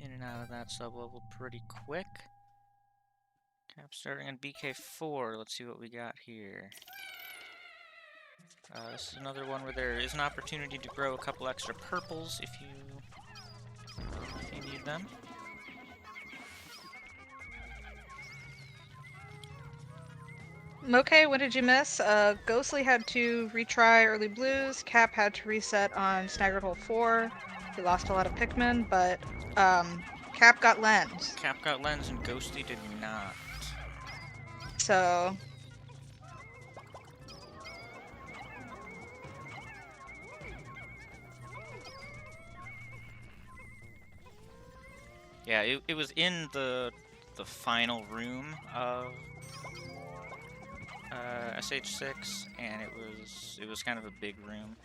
in and out of that sub-level pretty quick. Cap starting on BK4. Let's see what we got here. This is another one where there is an opportunity to grow a couple extra purples if you need them. Okay, what did you miss? Ghostly had to retry early blues. Cap had to reset on Snaggered Hole 4. He lost a lot of Pikmin, but Cap got lens. Cap got lens and Ghosty did not. So Yeah, it was in the final room of SH6, and it was kind of a big room.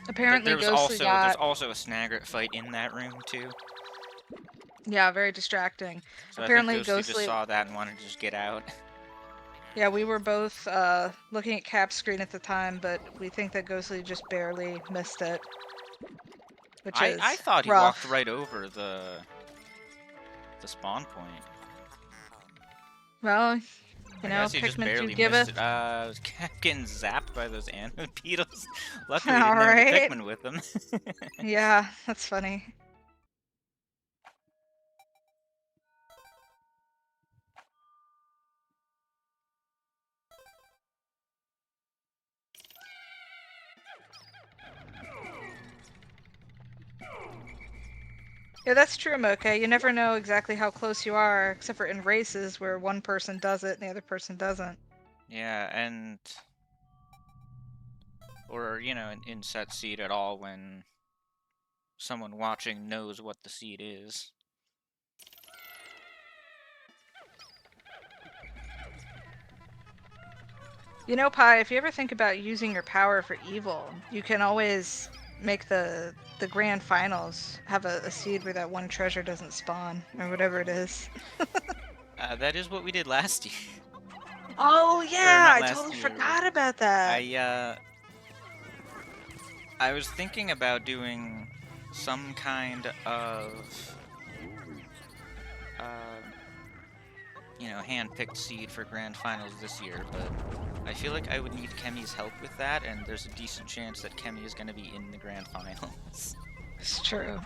apparently There's Ghostly got also a Snagret fight in that room too. yeah, very distracting. So I think Apparently Ghosty just Ghostly saw that and wanted to just get out. yeah, we were both looking at Cap's screen at the time, but we think that Ghostly just barely missed it, which I is thought he walked rough. right over the spawn point. Well, I guess he just Pikmin do barely missed giveth. it. Was getting zapped by those anode beetles. Luckily, he All didn't have any right. Pikmin with him. Yeah, that's funny. Yeah, that's true, Moke. You never know exactly how close you are, except for in races where one person does it and the other person doesn't. Yeah, and or in set seed at all when someone watching knows what the seed is. You know, Pi, if you ever think about using your power for evil, you can always make the grand finals have a seed where that one treasure doesn't spawn, or whatever it is. That is what we did last year. Oh Or yeah, not I last totally year, but forgot about that. I was thinking about doing some kind of uh, hand-picked seed for grand finals this year, but I feel like I would need Kemi's help with that, and there's a decent chance that Kemi is going to be in the grand finals. It's true.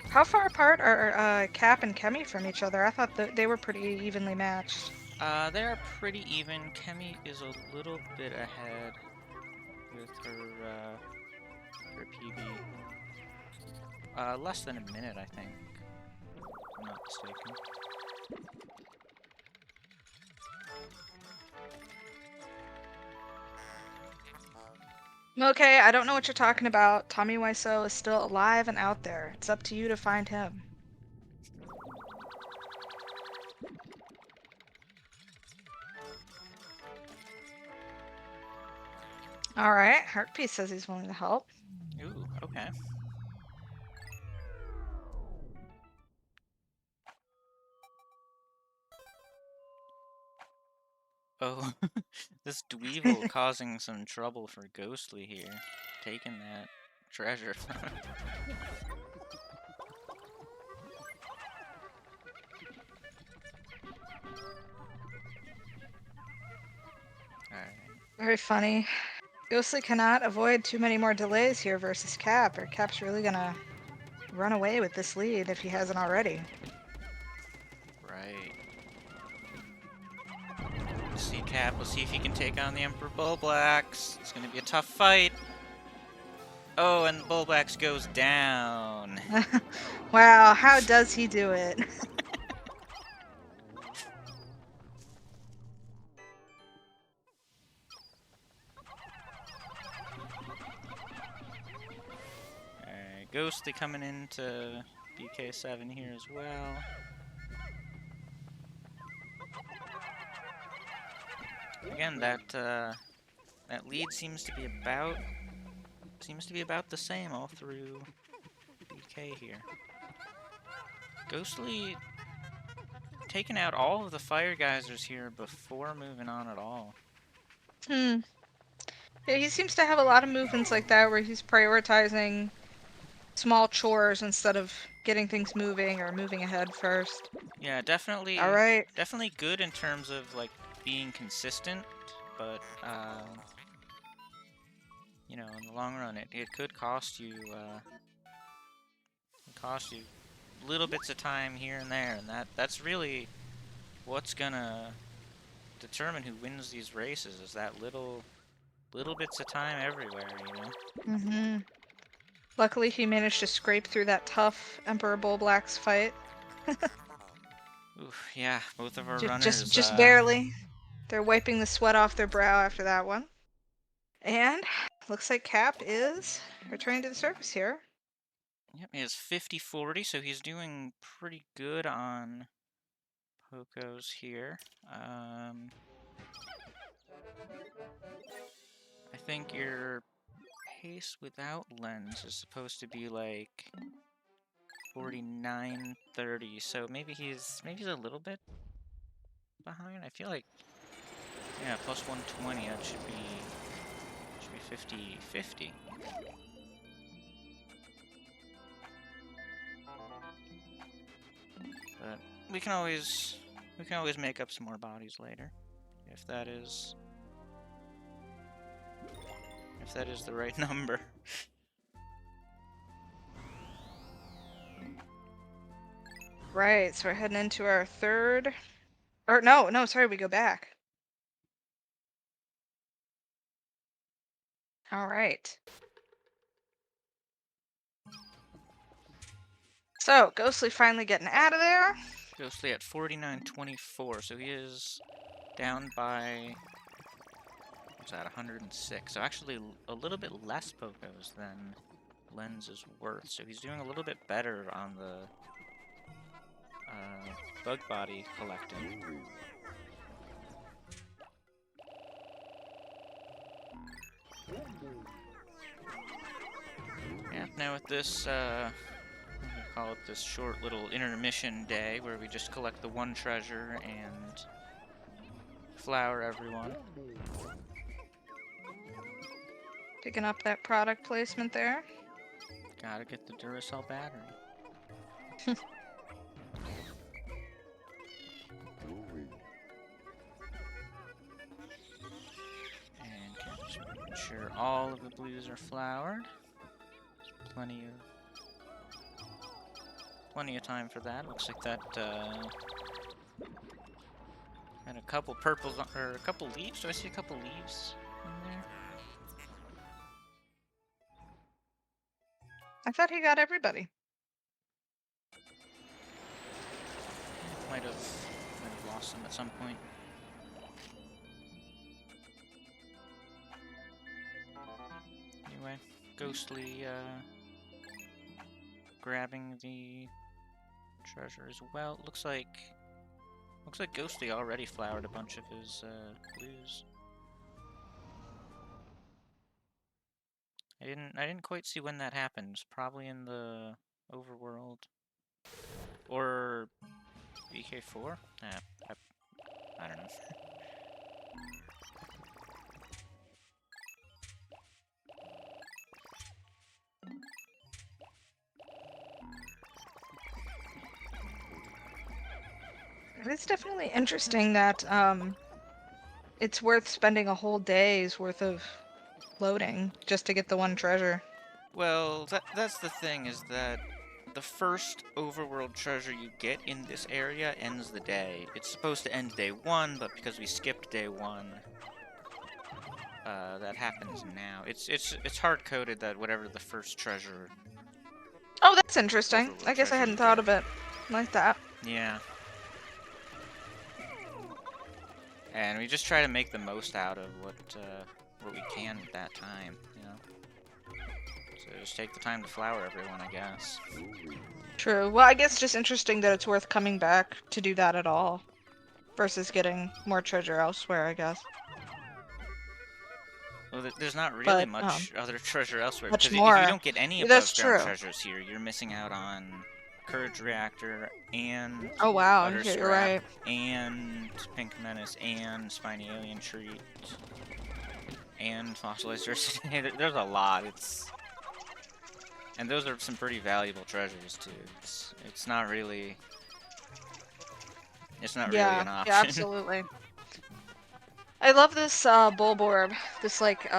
How far apart are Cap and Kemi from each other? I thought that they were pretty evenly matched. They're pretty even. Kemi is a little bit ahead with her PB. Less than a minute, I think. If I'm not mistaken. Okay, I don't know what you're talking about. Tommy Wiseau is still alive and out there. It's up to you to find him. Alright, Heartpiece says he's willing to help. Ooh, okay. Oh, this Dweevil causing some trouble for Ghostly here. Taking that treasure from him. Alright. Very funny. Ghostly cannot avoid too many more delays here versus Cap, or Cap's really gonna run away with this lead if he hasn't already. Right. Let's see Cap. Let's see if he can take on the Emperor Bullblacks. It's gonna be a tough fight. Oh, and Bullblacks goes down. Wow, how does he do it? Alright, Ghostly coming into BK7 here as well. Again, that lead seems to be about the same all through BK here. Ghostly taking out all of the fire geysers here before moving on at all. Yeah, he seems to have a lot of movements like that where he's prioritizing small chores instead of getting things moving or moving ahead first. Yeah, definitely Alright. definitely good in terms of like being consistent, but in the long run it could cost you cost you little bits of time here and there, and that's really what's gonna determine who wins these races, is that little bits of time everywhere, you know? Mm-hmm. Luckily, he managed to scrape through that tough Emperor Bullblack's fight. Oof, yeah, both of our Just, runners, barely. They're wiping the sweat off their brow after that one. And looks like Cap is returning to the surface here. yep, he has 50-40, so he's doing pretty good on Pokos here. I think your pace without lens is supposed to be like 49-30, so maybe he's a little bit behind. I feel like, yeah, plus 120, that should be 50-50. But we can always make up some more bodies later, if that is the right number. Right, so we're heading into our third. Or no, sorry, we go back. All right. So, Ghostly finally getting out of there. Ghostly at 49-24, so he is down by, what's that, 106. So actually a little bit less Pokos than Lens is worth. So he's doing a little bit better on the bug body collecting. Yeah, now with this, we call it this short little intermission day where we just collect the one treasure and flower everyone. Picking up that product placement there. Gotta get the Duracell battery. And just making sure all of the blues are flowered. There's plenty of time for that. Looks like that had a couple purples or a couple leaves. Do I see a couple leaves in there? I thought he got everybody. Might have lost them at some point. Anyway, Ghostly grabbing the treasure as well. Looks like Ghostly already flowered a bunch of his blues. I didn't quite see when that happened. Probably in the overworld or VK4. I don't know. It's definitely interesting that it's worth spending a whole day's worth of loading just to get the one treasure. Well, that's the thing, is that the first overworld treasure you get in this area ends the day. It's supposed to end day 1, but because we skipped day 1, that happens now. It's hard coded that whatever the first treasure. Oh, that's interesting. Overworld I guess I treasure hadn't you thought get. of it like that. Yeah. And we just try to make the most out of what we can at that time, you know. So just take the time to flower everyone, I guess. True. Well, I guess just interesting that it's worth coming back to do that at all, versus getting more treasure elsewhere, I guess. Well, there's not really But, much other treasure elsewhere, much because if you more. don't get any That's above ground true. treasures here, you're missing out on Courage Reactor and Oh wow, Utter you're Scrap right. and Pink Menace and Spiny Alien Treat and Fossilized Earth. There's a lot. And those are some pretty valuable treasures too. It's not really an Yeah, option. absolutely. I love this Bulborb, this like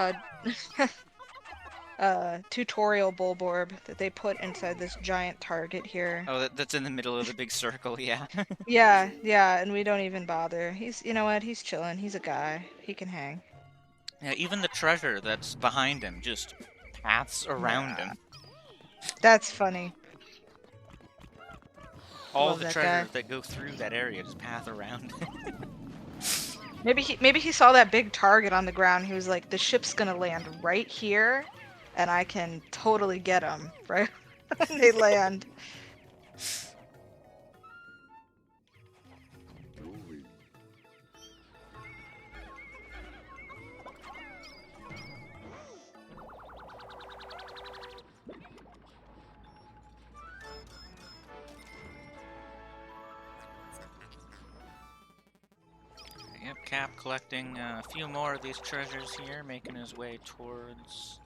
tutorial Bulborb that they put inside this giant target here. Oh, that's in the middle of the big circle, yeah. Yeah, yeah, and we don't even bother. You know what? He's chilling. He's a guy. He can hang. Yeah, even the treasure that's behind him just paths around Nah, him. that's funny. All Love the that guy. treasures that go through that area just path around him. Maybe he saw that big target on the ground. He was like, the ship's gonna land right here, and I can totally get him right when they land. Yep, Cap collecting a few more of these treasures here, making his way towards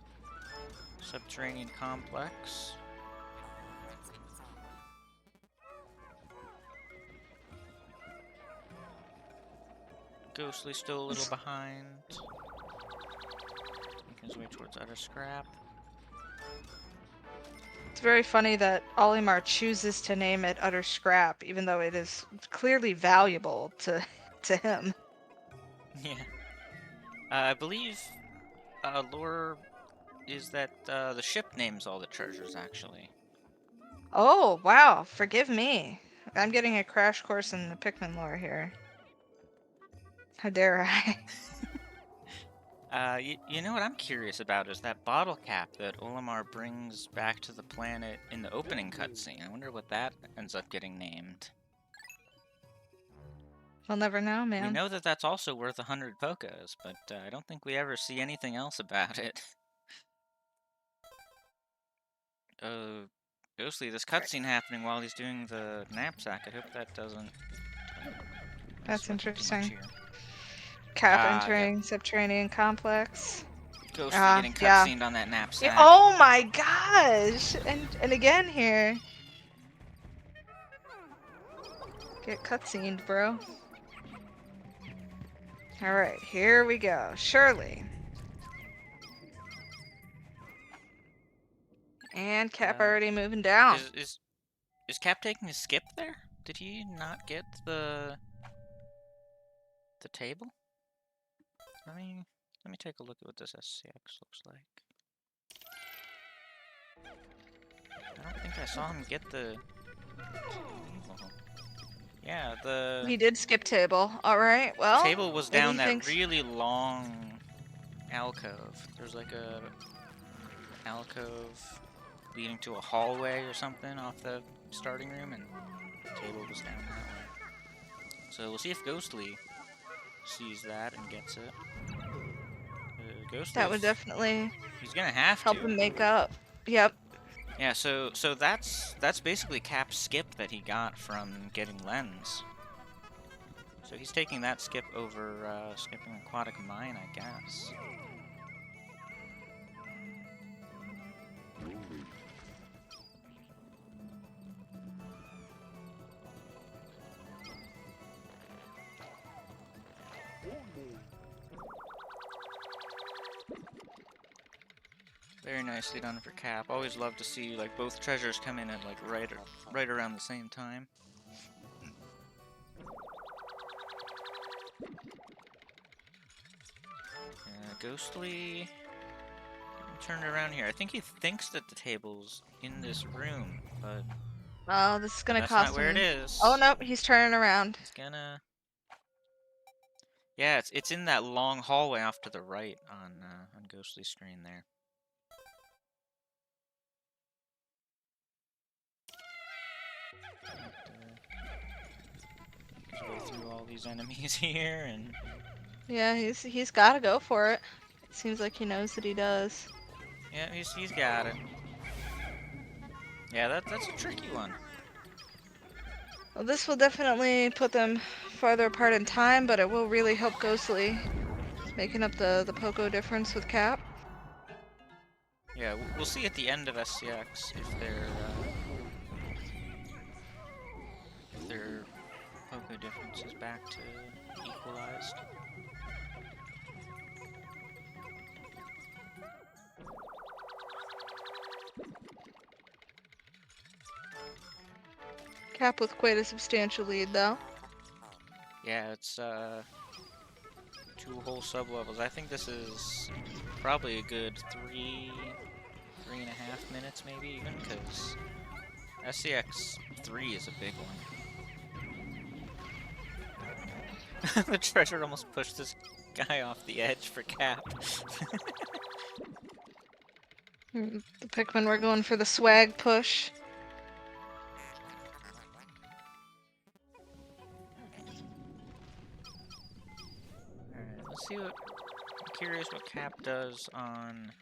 subterranean complex. Ghostly still a little behind. Making his way towards utter scrap. It's very funny that Olimar chooses to name it Utter Scrap, even though it is clearly valuable to him. Yeah. I believe lore is that the ship names all the treasures, actually. Oh, wow. Forgive me. I'm getting a crash course in the Pikmin lore here. How dare I? You know what I'm curious about is that bottle cap that Olimar brings back to the planet in the opening cutscene. I wonder what that ends up getting named. We'll never know, We man. know that that's also worth 100 Pokas, but I don't think we ever see anything else about it. Ghostly, this cutscene happening while he's doing the knapsack. I hope that doesn't That's disrupt too much interesting. here. Cap Yep. entering subterranean complex. Ghostly getting Yeah. cutscened on that Yeah, knapsack. oh my gosh! And again here. Get cutscened, bro. Alright, here we go. Shirley. And Cap already moving down. Is Cap taking a skip there? Did he not get the table? Let me take a look at what this SCX looks like. I don't think I saw him get the table. Yeah, He did skip table. Alright, well, table was maybe down he that thinks... really long alcove. There's like a alcove leading to a hallway or something off the starting room, and the table was down that way. So we'll see if Ghostly sees that and gets it. Ghostly, That would definitely he's gonna have help to. him make up. Yep. Yeah, so that's basically Cap's skip that he got from getting Lens. So he's taking that skip over skipping Aquatic Mine, I guess. Very nicely done for Cap. Always love to see like both treasures come in at like right around the same time. Ghostly turned around here. I think he thinks that the table's in this room, but Oh, this is gonna that's not cost where it him. is. Oh nope, he's turning around. He's gonna. Yeah, it's in that long hallway off to the right on Ghostly's screen there. Go through all these enemies here, and Yeah, he's gotta go for it. It seems like he knows that he does. yeah, he's got it. Yeah, that's a tricky one. Well, this will definitely put them farther apart in time, but it will really help Ghostly, making up the Poco difference with Cap. Yeah, we'll see at the end of SCX if their Poco difference is back to equalized. Cap with quite a substantial lead, though. Yeah, it's 2 whole sub-levels. I think this is probably a good 3.5 minutes maybe even, because SCX 3 is a big one. The treasure almost pushed this guy off the edge for Cap. The Pikmin were going for the swag push. Alright, let's see what... I'm curious what Cap does on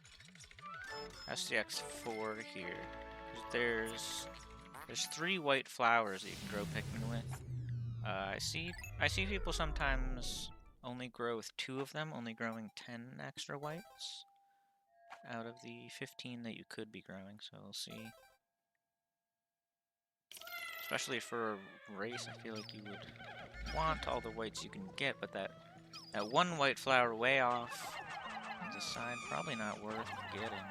SCX 4 here. There's 3 white flowers that you can grow Pikmin with. I see people sometimes only grow with 2 of them, only growing 10 extra whites out of the 15 that you could be growing, so we'll see. Especially for a race, I feel like you would want all the whites you can get, but that 1 white flower way off the side, probably not worth getting.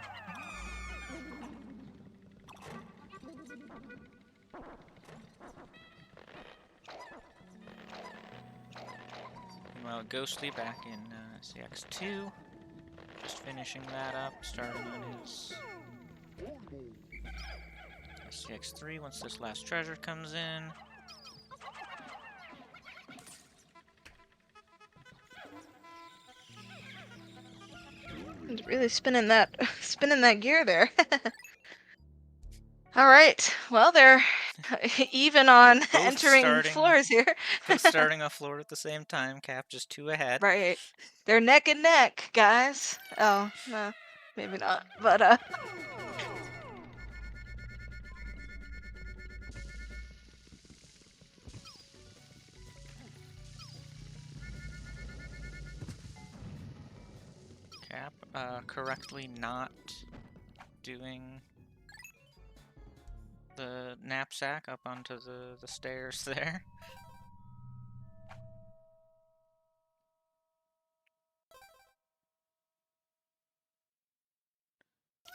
Meanwhile, Ghostly back in CX2, just finishing that up, starting on his CX3 once this last treasure comes in. He's really spinning that gear there. All right. Well, they're even on entering floors here. Both starting off floor at the same time. Cap just 2 ahead. Right. They're neck and neck, guys. Oh, no. Maybe not. But, Cap correctly not doing the knapsack up onto the stairs there.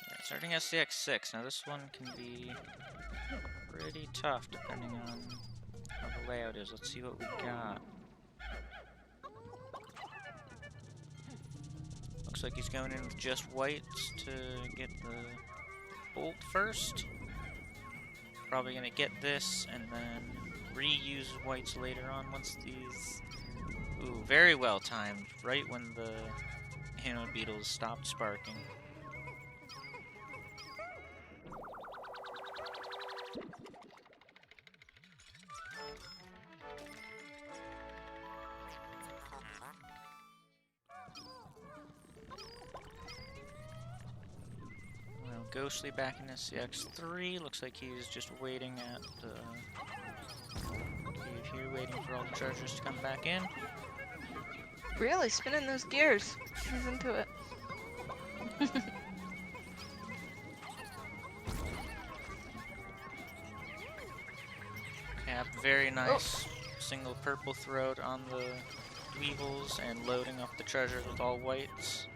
Alright, starting SCX6. Now this one can be pretty tough depending on how the layout is. Let's see what we got. Looks like he's going in with just whites to get the bolt first. Probably gonna get this and then reuse whites later on once these... Ooh, very well timed. Right when the anode beetles stopped sparking. Well, Ghostly back in SCX3. Looks like he's just waiting at the cave here, waiting for all the treasures to come back in. really spinning those gears. He's into it. Cap, very nice. Single purple throat on the weevils and loading up the treasures with all whites.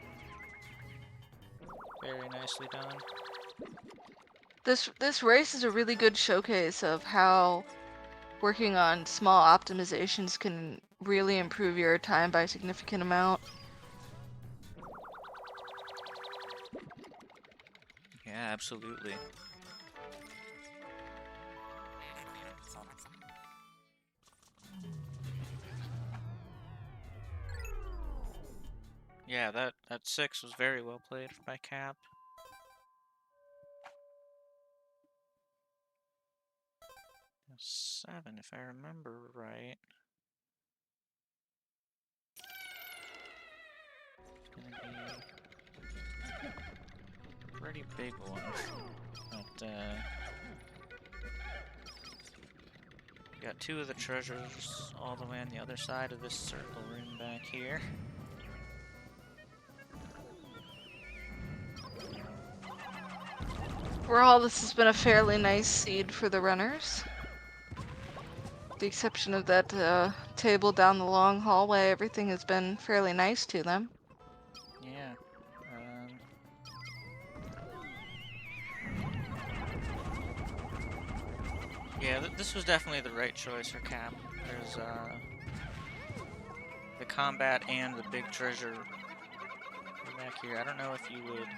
Very nicely done. This race is a really good showcase of how working on small optimizations can really improve your time by a significant amount. Yeah, absolutely. Yeah, that 6 was very well played by Cap. A 7, if I remember right. It's gonna be a pretty big one. But, got 2 of the treasures all the way on the other side of this circle room back here. Overall, this has been a fairly nice seed for the runners. With the exception of that table down the long hallway, everything has been fairly nice to them. Yeah. Yeah, this was definitely the right choice for Cap. There's the combat and the big treasure back here. I don't know if you would.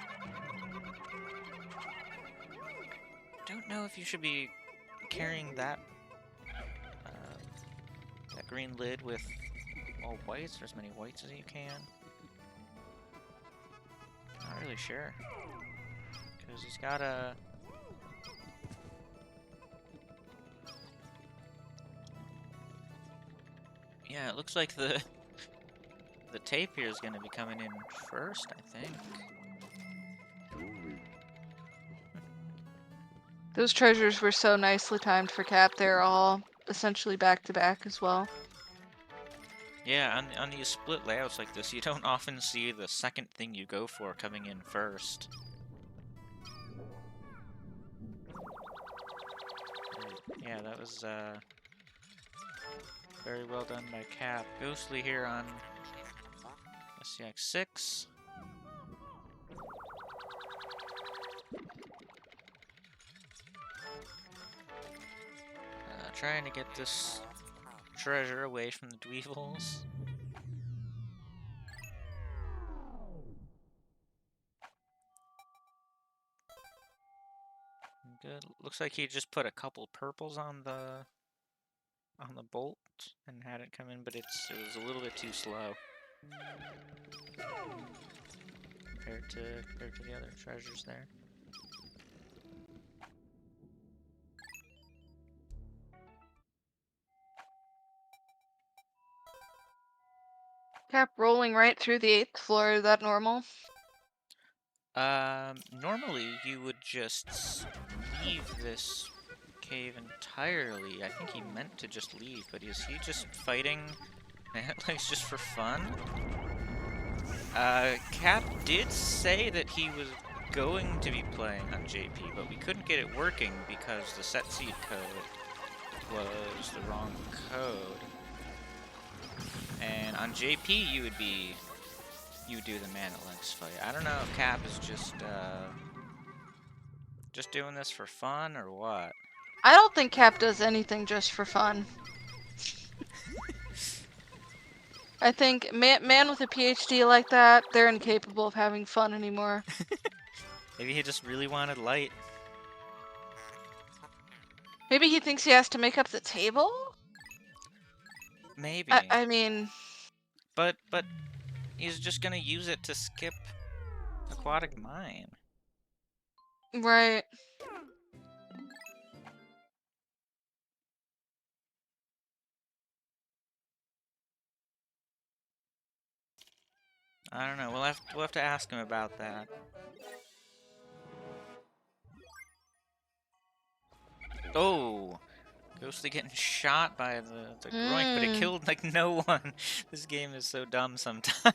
Don't know if you should be carrying that that green lid with all whites, or as many whites as you can. Not really sure. Because he's got a... Yeah, it looks like the tape here is going to be coming in first, I think. Those treasures were so nicely timed for Cap. They're all essentially back to back as well. Yeah, on these split layouts like this, you don't often see the second thing you go for coming in first. Yeah, that was very well done by Cap. Ghostly here on SCX6. Trying to get this treasure away from the Dweevils. Good. Looks like he just put a couple purples on the bolt and had it come in, but it was a little bit too slow compared to the other treasures there. Cap rolling right through the 8th floor. Is that normal? Normally you would just leave this cave entirely. I think he meant to just leave, but is he just fighting Antlegs just for fun? Cap did say that he was going to be playing on JP, but we couldn't get it working because the set seed code was the wrong code. And on JP you would do the man at legs fight. I don't know if Cap is just doing this for fun or what. I don't think Cap does anything just for fun. I think man with a PhD like that, they're incapable of having fun anymore. Maybe he just really wanted light. Maybe he thinks he has to make up the table? Maybe. I mean... But he's just gonna use it to skip Aquatic Mine. Right. I don't know. We'll have to ask him about that. Oh, Ghostly getting shot by the groink, but it killed like no one. This game is so dumb sometimes.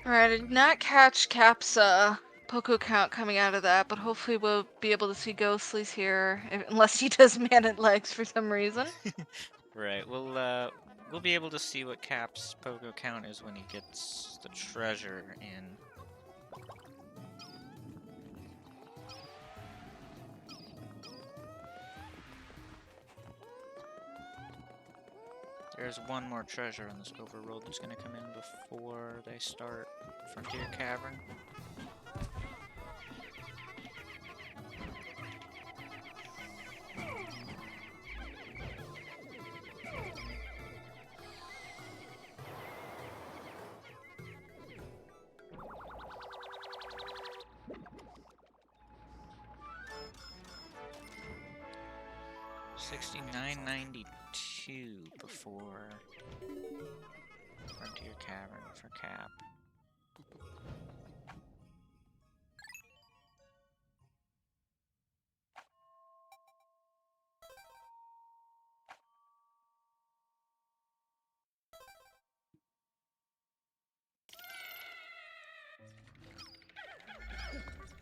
Alright, I did not catch Cap's Poco count coming out of that, but hopefully we'll be able to see Ghostly's here, unless he does man at legs for some reason. Right. We'll be able to see what Cap's Pogo count is when he gets the treasure in. There's one more treasure on this overworld that's going to come in before they start Frontier Cavern. $69.92 before Frontier Cavern for Cap.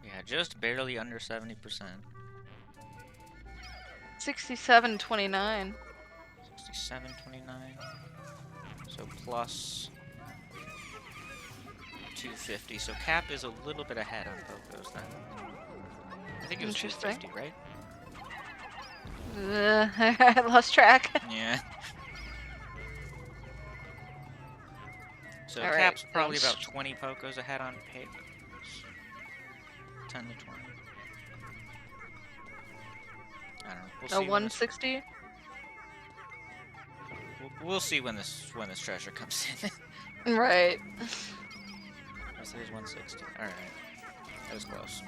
Yeah, just barely under 70%. 67.29. 67.29. So plus 250. So Cap is a little bit ahead on Pokos then. I think it was Interesting. 250, right? I lost track. Yeah. So All right, Cap's probably sounds- about 20 Pokos ahead on Pit. 10 to 20. I don't know. We'll see. A When this, 160. we'll see when this treasure comes in. Right. Yes, it is 160. All right, that was close.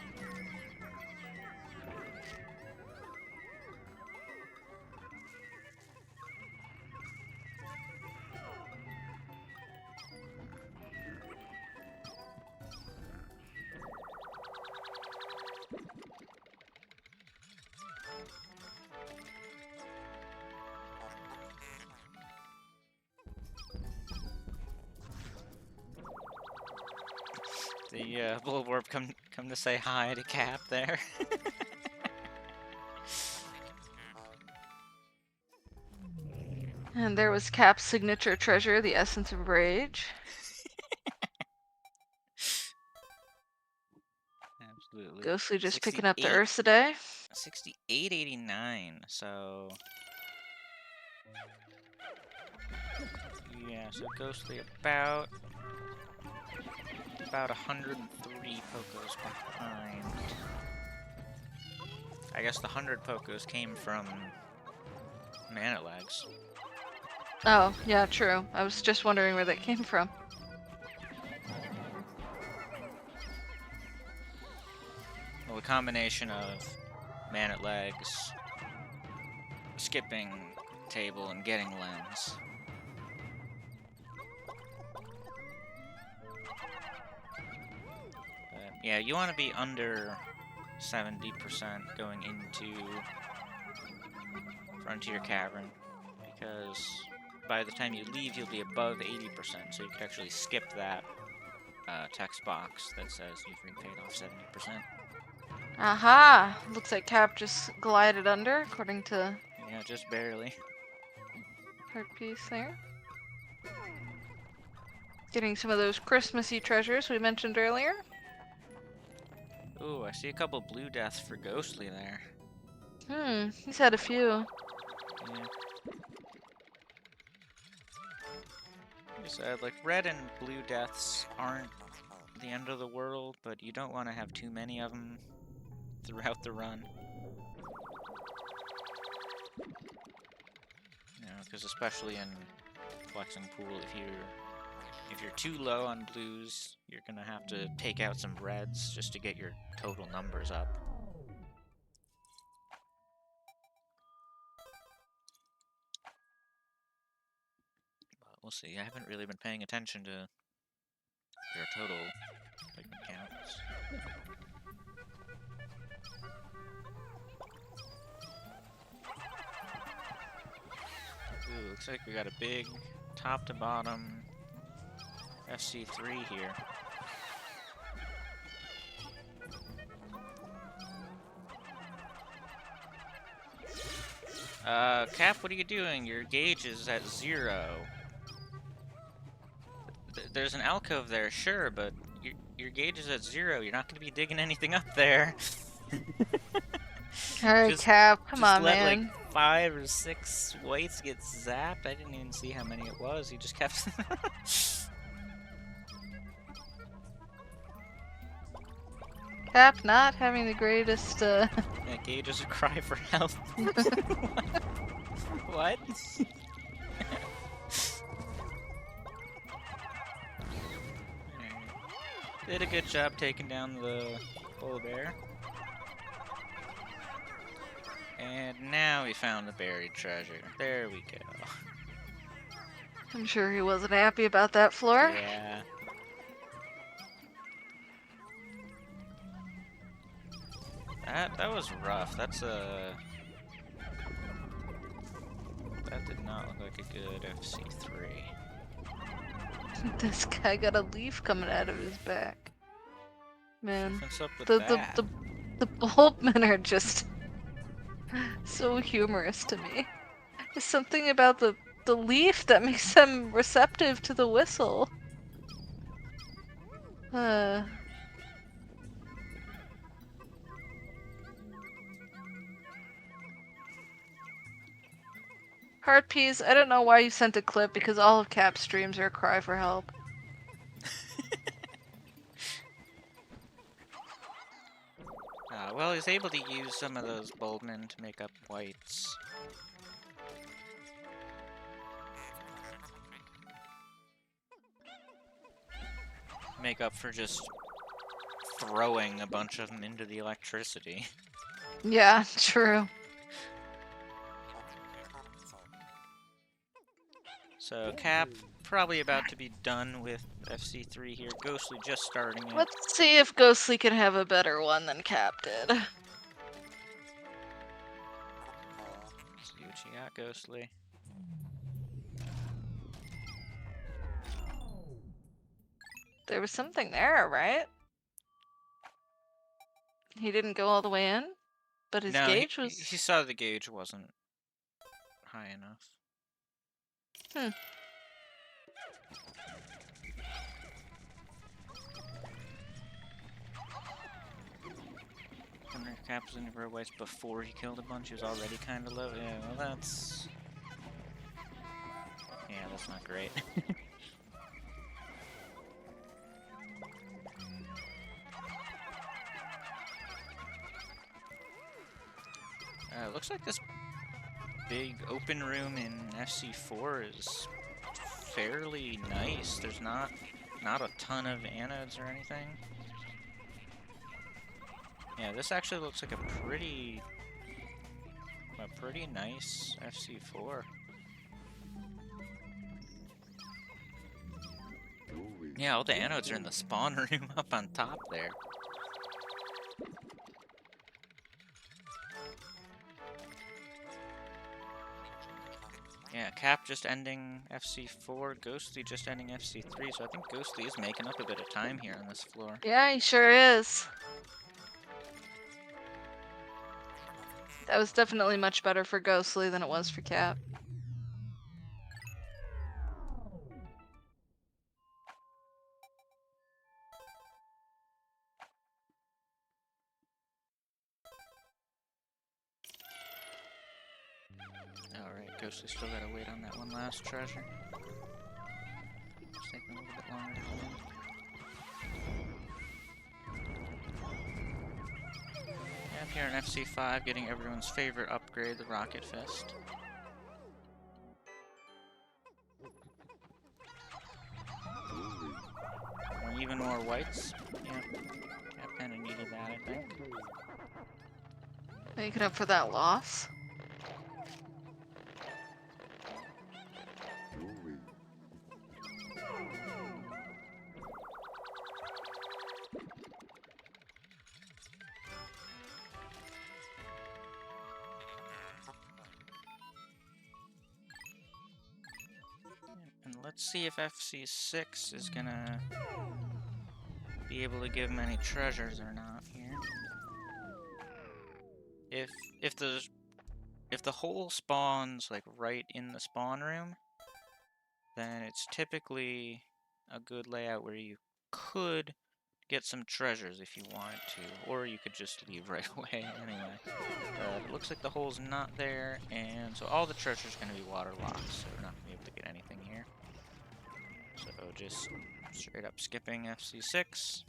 The Bulwarp come to say hi to Cap there. And there was Cap's signature treasure, the Essence of Rage. Absolutely. Ghostly just picking up the 68 Ursa Day. 68.89. So yeah, so Ghostly about 103 Pokos behind. I guess the 100 Pokos came from Mana Legs. Oh, yeah, true. I was just wondering where that came from. Well, the combination of Mana Legs, skipping table, and getting lens. But yeah, you want to be under 70% going into Frontier Cavern, because by the time you leave, you'll be above 80%, so you could actually skip that text box that says you've repaid off 70%. Aha! Looks like Cap just glided under, according to Yeah, just barely. her piece there. Getting some of those Christmassy treasures we mentioned earlier. Ooh, I see a couple blue deaths for Ghostly there. He's had a few. Yeah. Like I said, like red and blue deaths aren't the end of the world, but you don't want to have too many of them throughout the run. You know, because especially in flexing pool, if you're too low on blues, you're gonna have to take out some reds just to get your total numbers up. But we'll see. I haven't really been paying attention to your total Pikmin counts. Ooh, looks like we got a big top to bottom FC3 here. Cap, what are you doing? Your gauge is at 0. There's an alcove there, sure, but your gauge is at 0. You're not going to be digging anything up there. Alright, Just- Cap, come Just on, let man. like 5 or 6 whites get zapped. I didn't even see how many it was. He just kept. Cap not having the greatest, That gauge is a cry for help. What? Did a good job taking down the polar bear. And now we found the buried treasure. There we go. I'm sure he wasn't happy about that floor. Yeah. That was rough. That did not look like a good FC3. This guy got a leaf coming out of his back. Man, What's up with the that? the Bulbmen are just so humorous to me. There's something about the the leaf that makes them receptive to the whistle. Heart Peas, I don't know why you sent a clip because all of Cap's streams are a cry for help. Well, he's able to use some of those Bulbmin to make up whites. Make up for just throwing a bunch of them into the electricity. Yeah, true. So Cap probably about to be done with FC3 here. Ghostly just starting it. Let's see if Ghostly can have a better one than Cap did. See what you got, Ghostly. There was something there, right? He didn't go all the way in, but his No, gauge he was... saw the gauge wasn't high enough. Wonder if Cap was in for whites before he killed a bunch. He was already kind of low. Yeah, well that's... Yeah, that's not great. Looks like this big open room in FC4 is fairly nice. There's not a ton of anodes or anything. Yeah, this actually looks like a pretty nice FC4. Yeah, all the anodes are in the spawn room up on top there. Yeah, Cap just ending FC4, Ghostly just ending FC3, so I think Ghostly is making up a bit of time here on this floor. Yeah, he sure is. That was definitely much better for Ghostly than it was for Cap. Alright, Ghostly still gotta wait on that one last treasure. It's taking a little bit longer to come in. Yeah, here in FC5, getting everyone's favorite upgrade, the Rocket Fist. Even more whites. Yeah, Cap kinda needed that, I think. Making up for that loss. And let's see if FC6 is gonna be able to give him any treasures or not here. If the hole spawns like right in the spawn room, then it's typically a good layout where you could get some treasures if you wanted to, or you could just leave right away anyway. But it looks like the hole's not there, and so all the treasure's gonna be waterlocked, so we're not gonna be able to get anything here. So just straight up skipping FC6.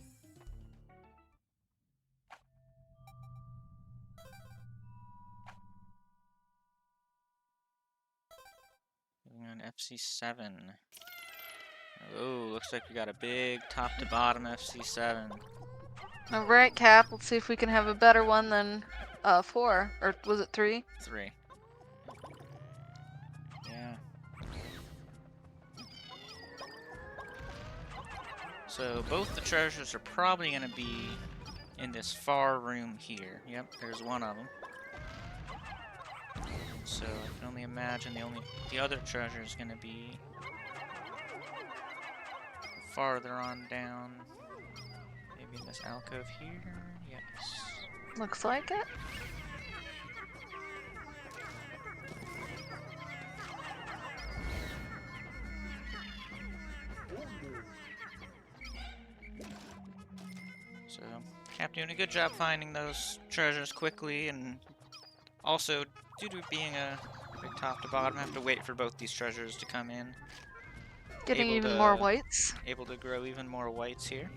Moving on FC7. Oh, looks like we got a big top to bottom FC7. Alright, Cap, let's see if we can have a better one than 4. Or was it 3? 3. Yeah. So both the treasures are probably going to be in this far room here. Yep, there's one of them. So I can only imagine the other treasure is going to be farther on down. Maybe in this alcove here? Yes. Looks like it. So, Cap doing a good job finding those treasures quickly, and also, due to being a big top to bottom, have to wait for both these treasures to come in. Getting Able even more to whites. able to grow even more whites here.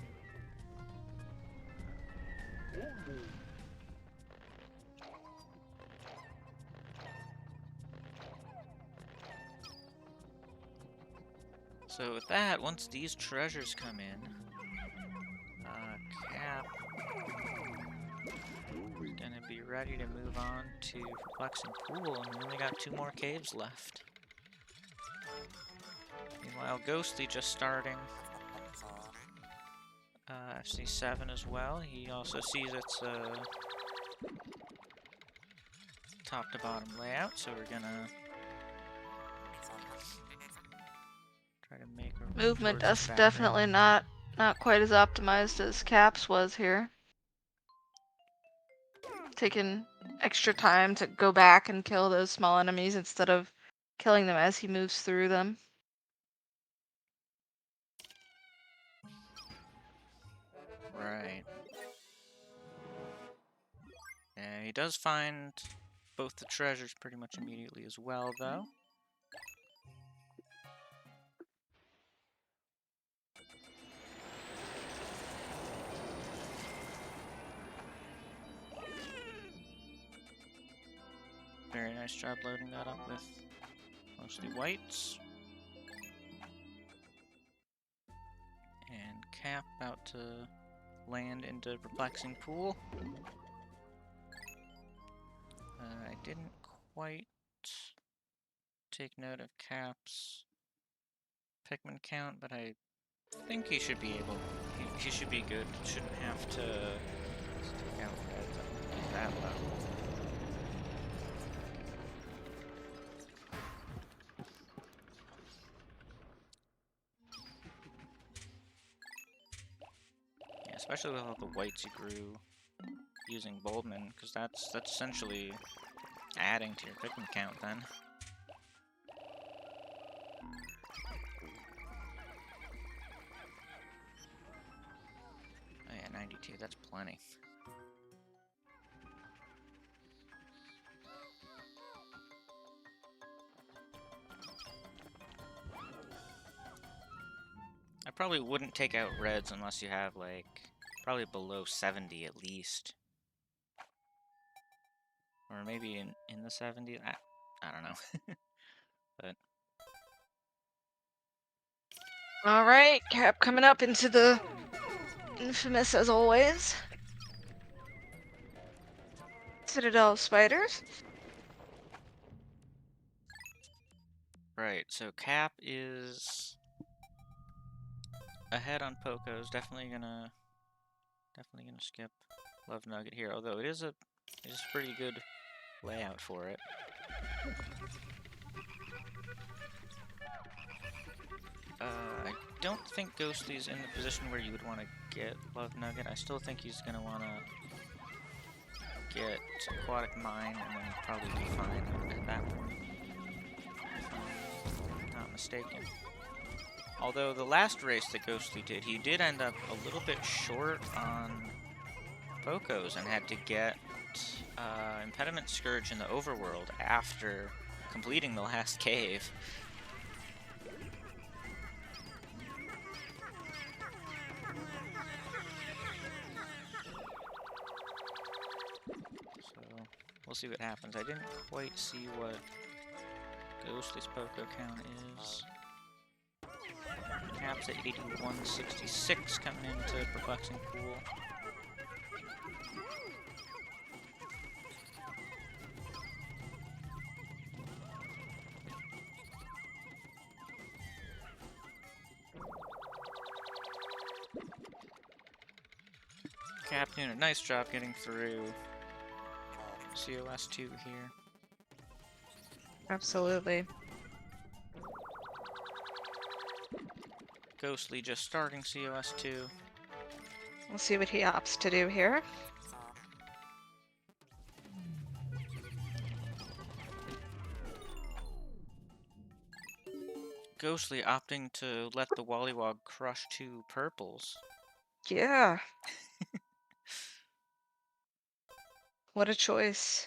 So with that, once these treasures come in, Cap is gonna be ready to move on to Perplexing Pool, and we only got 2 more caves left. Meanwhile, Ghostly just starting FC7 as well. He also sees its top to bottom layout, so we're gonna try to make a run Movement towards his is back definitely row. not quite as optimized as Caps was here. Taking extra time to go back and kill those small enemies instead of killing them as he moves through them. Right. And he does find both the treasures pretty much immediately as well, though. Very nice job loading that up with mostly whites. And Cap about to land into Perplexing Pool. I didn't quite take note of Cap's Pikmin count, but I think he should be able. He should be good. Shouldn't have to take out reds at that level. Yeah, especially with all the whites he grew using Boldman, because that's essentially adding to your Pikmin count then. Oh yeah, 92, that's plenty. I probably wouldn't take out reds unless you have, like, probably below 70 at least. Or maybe in the 70s. I don't know. But All right, Cap coming up into the infamous as always. Citadel of Spiders. right, so Cap is ahead on Poco's. Definitely gonna skip Love Nugget here. Although it is a pretty good layout for it. I don't think Ghostly's in the position where you would want to get Love Nugget. I still think he's gonna want to get Aquatic Mine, and then he'd probably be fine at that point. If I'm not mistaken. Although the last race that Ghostly did, he did end up a little bit short on Poco's and had to get Impediment Scourge in the overworld after completing the last cave. So we'll see what happens. I didn't quite see what Ghostly's Poco count is. Cap's at 8166 coming into Perplexing Pool. Cap doing a nice job getting through COS2 here. Absolutely. Ghostly just starting COS2. We'll see what he opts to do here. Ghostly opting to let the Wollywog crush 2 purples. Yeah. What a choice.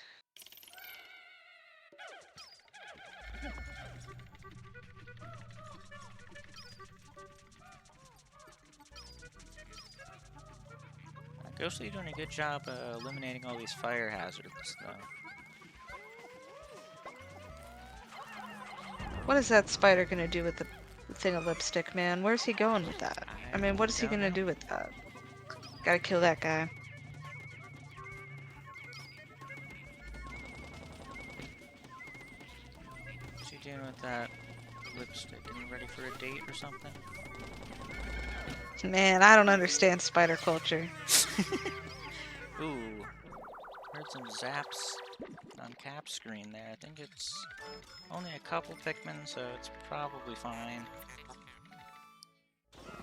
Ghostly doing a good job eliminating all these fire hazards, though. What is that spider gonna do with the thing of lipstick, man? Where's he going with that? I mean, what is he don't gonna know. do with that? Gotta kill that guy. What's he doing with that lipstick? Getting ready for a date or something? Man, I don't understand spider culture. Ooh, heard some zaps on Cap's screen there. I think it's only a couple Pikmin, so it's probably fine.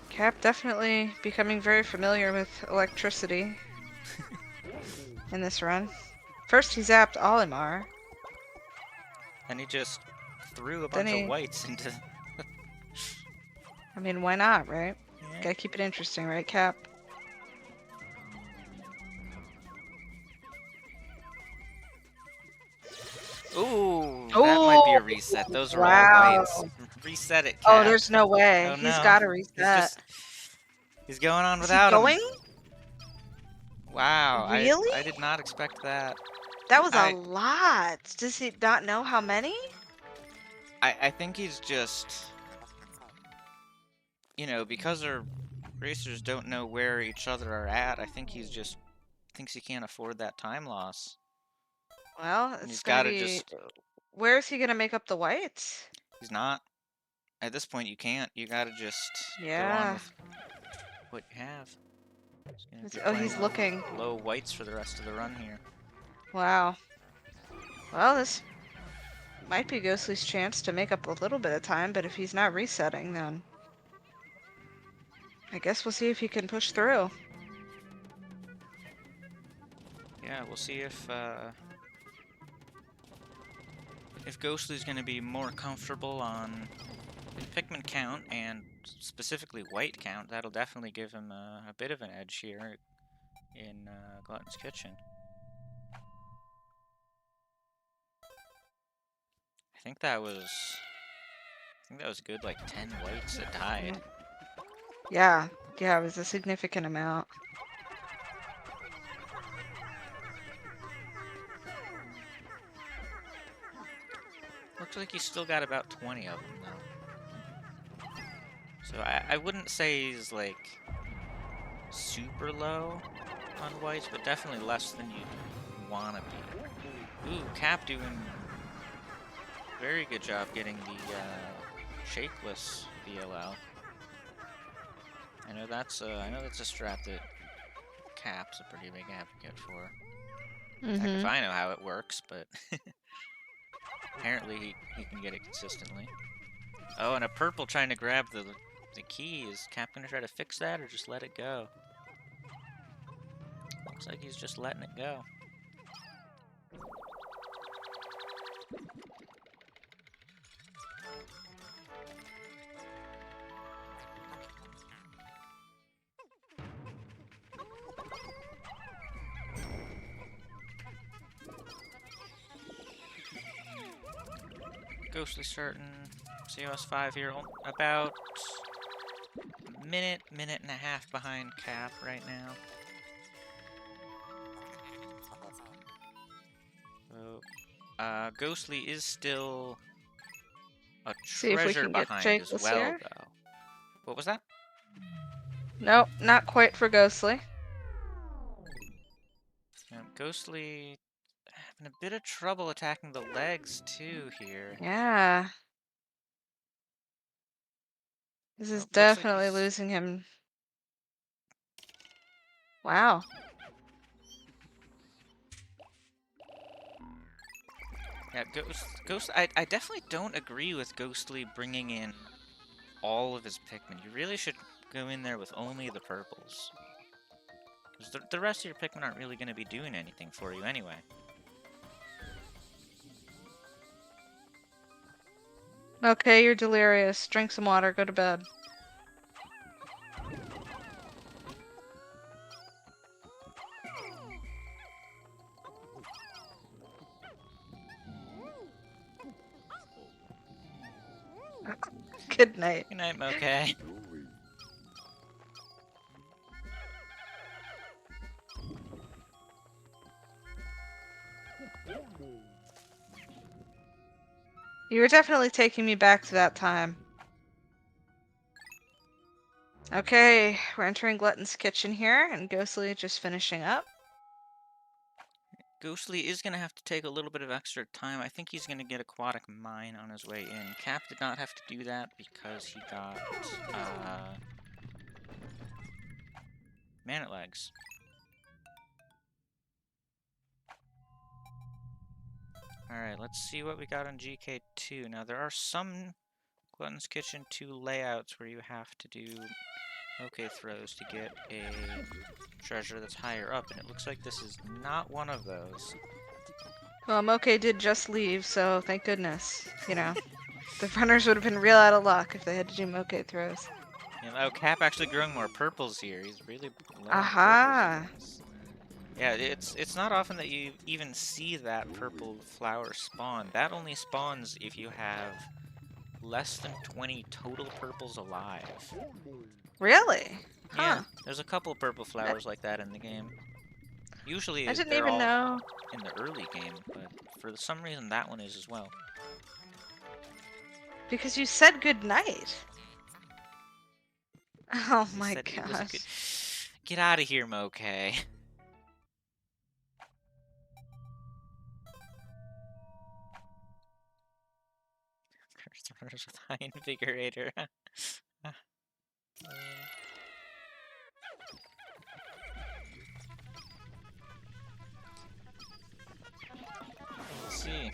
Cap definitely becoming very familiar with electricity in this run. First he zapped Olimar, And he just threw a then bunch of whites into... I mean, why not, right? Yeah. Gotta keep it interesting, right, Cap? Ooh, that might be a Oh, reset. Those are all wow. whites. Reset it, Oh, Cap. there's no way. Oh He's no. gotta He's reset. he's going on Is he without him. going? Wow, I Really? did not expect that. That was a lot. Does he not know how many? I think he's just, you know, because our racers don't know where each other are at, I think he's just thinks he can't afford that time loss. Well, And it's he's gonna gotta be. just, Where is he gonna make up the whites? he's not, at this point you can't, you gotta just go on Yeah. with what you have. He's gonna be Oh, playing he's looking. low whites for the rest of the run here. Wow. Well, this might be Ghostly's chance to make up a little bit of time, but if he's not resetting, then I guess we'll see if he can push through. Yeah, we'll see if Ghostly's gonna be more comfortable on Pikmin count, and specifically white count. That'll definitely give him a bit of an edge here in Glutton's Kitchen. I think that was good, like 10 whites that died. Yeah, yeah, it was a significant amount. Looks like he's still got about 20 of them though. So I wouldn't say he's like super low on whites, but definitely less than you wanna be. Ooh, Cap doing very good job getting the shakeless VLL. I know that's a strat that Cap's a pretty big advocate for. Heck if I know how it works, but apparently he can get it consistently. Oh, and a purple trying to grab the key. Is Cap gonna try to fix that or just let it go? Looks like he's just letting it go. Ghostly starting COS 5 here, about minute and a half behind Cap right now. So, Ghostly is still a See if we treasure can get behind as shakeless well, here. though. What was that? Nope, not quite for Ghostly. Ghostly having a bit of trouble attacking the legs, too, here. Yeah. This is Oh, looks like definitely he's... losing him. Wow. Yeah, I definitely don't agree with Ghostly bringing in all of his Pikmin. You really should go in there with only the purples. Because the rest of your Pikmin aren't really going to be doing anything for you anyway. Okay, you're delirious. Drink some water, go to bed. Good night. Good night, Moke. You were definitely taking me back to that time. Okay, we're entering Glutton's kitchen here, and Ghostly just finishing up. Ghostly is going to have to take a little bit of extra time. I think he's going to get Aquatic Mine on his way in. Cap did not have to do that because he got Mannet Legs. Alright, let's see what we got on GK2. Now, there are some Glutton's Kitchen 2 layouts where you have to do OK throws to get a treasure that's higher up, and it looks like this is not one of those. Well, Moke did just leave, so thank goodness. You know, the runners would have been real out of luck if they had to do Moke throws. Oh, Cap actually growing more purples here. He's really blowing Aha! purples in this. Yeah, it's not often that you even see that purple flower spawn. That only spawns if you have less than 20 total purples alive. Really? Huh. Yeah, there's a couple purple flowers like that in the game. Usually I didn't they're even all know. in the early game, but for some reason that one is as well. Because you said good night. Oh You my said it was a good... gosh. Get out of here, Moke. Cursed runners with high invigorator. Let's see.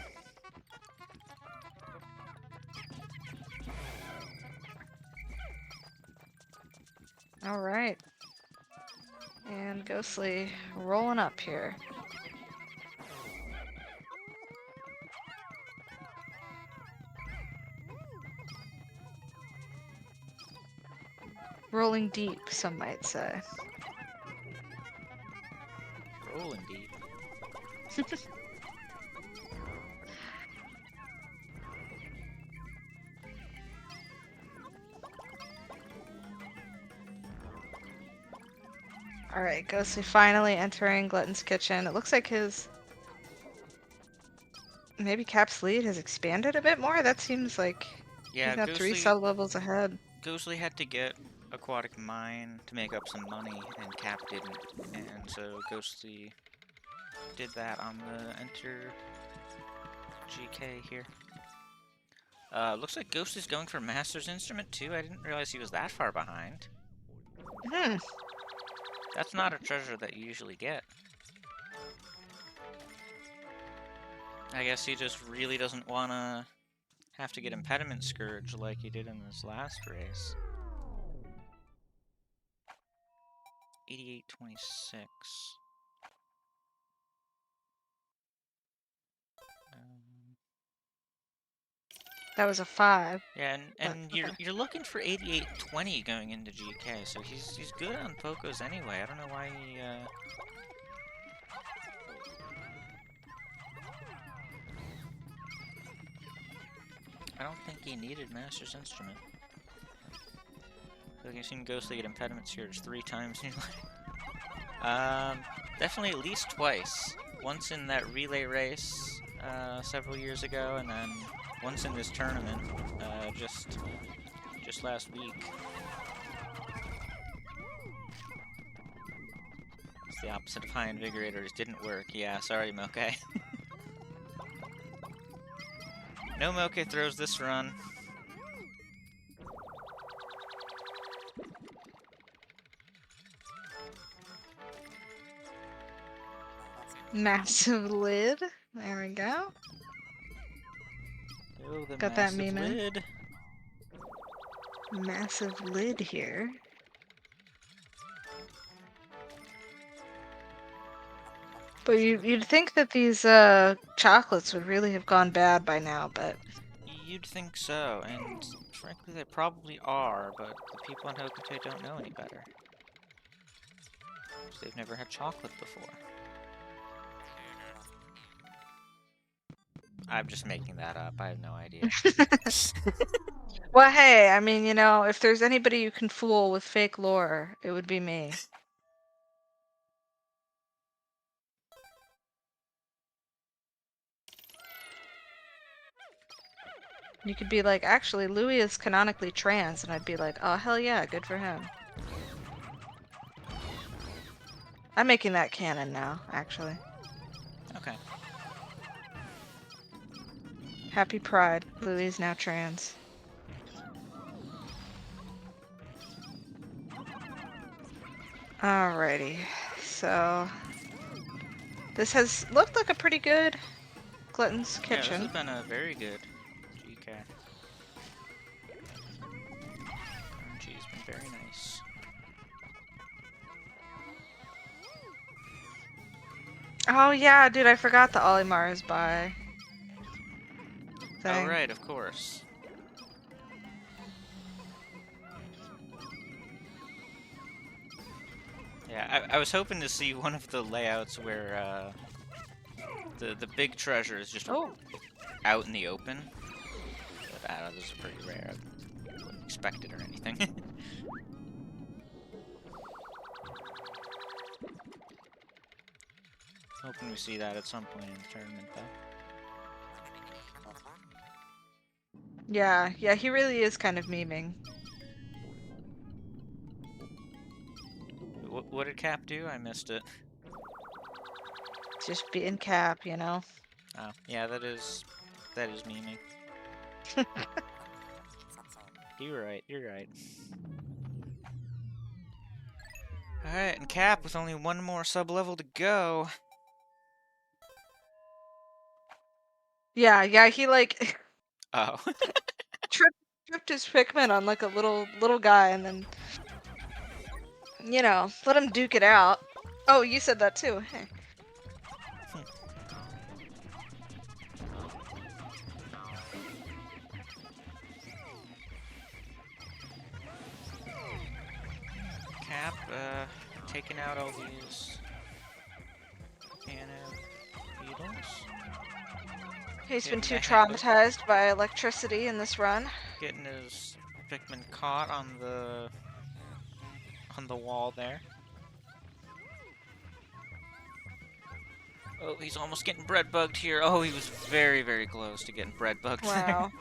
All right. And Ghostly rolling up here. Rolling deep, some might say. Rolling deep. Alright, Ghostly finally entering Glutton's kitchen. It looks like his... Maybe Cap's lead has expanded a bit more? That seems like Yeah, he's got 3 Ghostly, sub-levels ahead. Ghostly had to get Aquatic Mine to make up some money, and Cap didn't. And so Ghostly did that on the Enter GK here. Looks like Ghostly's going for Master's Instrument too. I didn't realize he was that far behind. Hmm. That's not a treasure that you usually get. I guess he just really doesn't want to have to get Impediment Scourge like he did in this last race. 88.26. That was a 5. Yeah, and Okay. you're looking for 88.20 going into GK, so he's good on Pocos anyway. I don't know why he I don't think he needed Master's Instrument. I feel like I've seen Ghostly get Impediment Scourge 3 times in life. Definitely at least twice. Once in that relay race several years ago, and then once in this tournament just last week. It's the opposite of High Invigorators. Didn't work. Yeah, sorry, Moke. No Moke throws this run. Massive lid. There we go. Oh, the Got that massive meme in. lid. Massive lid here. But you'd think that these chocolates would really have gone bad by now, but You'd think so, and frankly they probably are, but the people in Hokuto don't know any better. 'Cause they've never had chocolate before. I'm just making that up, I have no idea. Well, hey, I mean, you know, if there's anybody you can fool with fake lore, it would be me. You could be like, actually, Louis is canonically trans, and I'd be like, oh, hell yeah, good for him. I'm making that canon now, actually. Okay. Happy Pride. Louis is now trans. Alrighty, so this has looked like a pretty good Glutton's Yeah, this Kitchen. has been a very good GK. RNG's been very nice. Oh yeah, dude, I forgot the Olimar is by Oh, thing. right, of course. Yeah, I was hoping to see one of the layouts where the big treasure is just Oh, out in the open. But those are pretty rare. I wouldn't expect it or anything. Hoping we see that at some point in the tournament, though. yeah, he really is kind of memeing. What did Cap do? I missed it. Just being Cap, you know. Oh, yeah, that is memeing. You're right, you're right. Alright, and Cap with only one more sub-level to go. Yeah, he like Oh. tripped his Pikmin on like a little guy, and then you know let him duke it out. Oh, you said that too. Hey. Cap, taking out all these beetles. He's been Getting too the traumatized by electricity in this run. getting his Pikmin caught on the wall there. Oh, he's almost getting bread bugged here. Oh, he was very, very close to getting bread bugged there. Wow.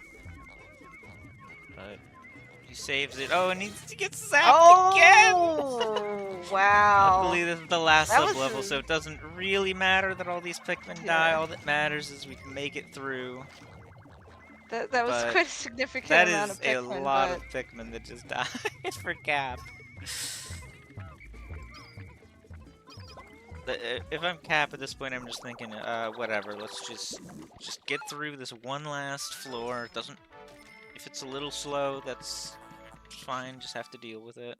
But he saves it. Oh, and he gets zapped again! Oh, wow. Luckily, this is the last That was sub-level, so a, it doesn't really matter that all these Pikmin die. yeah. All that matters is we can make it through. That was But quite a significant that amount is of a Pikmin, lot but of Pikmin that just died for Cap. If I'm Cap at this point, I'm just thinking, whatever. Let's just get through this one last floor. It doesn't. If it's a little slow, that's fine. Just have to deal with it.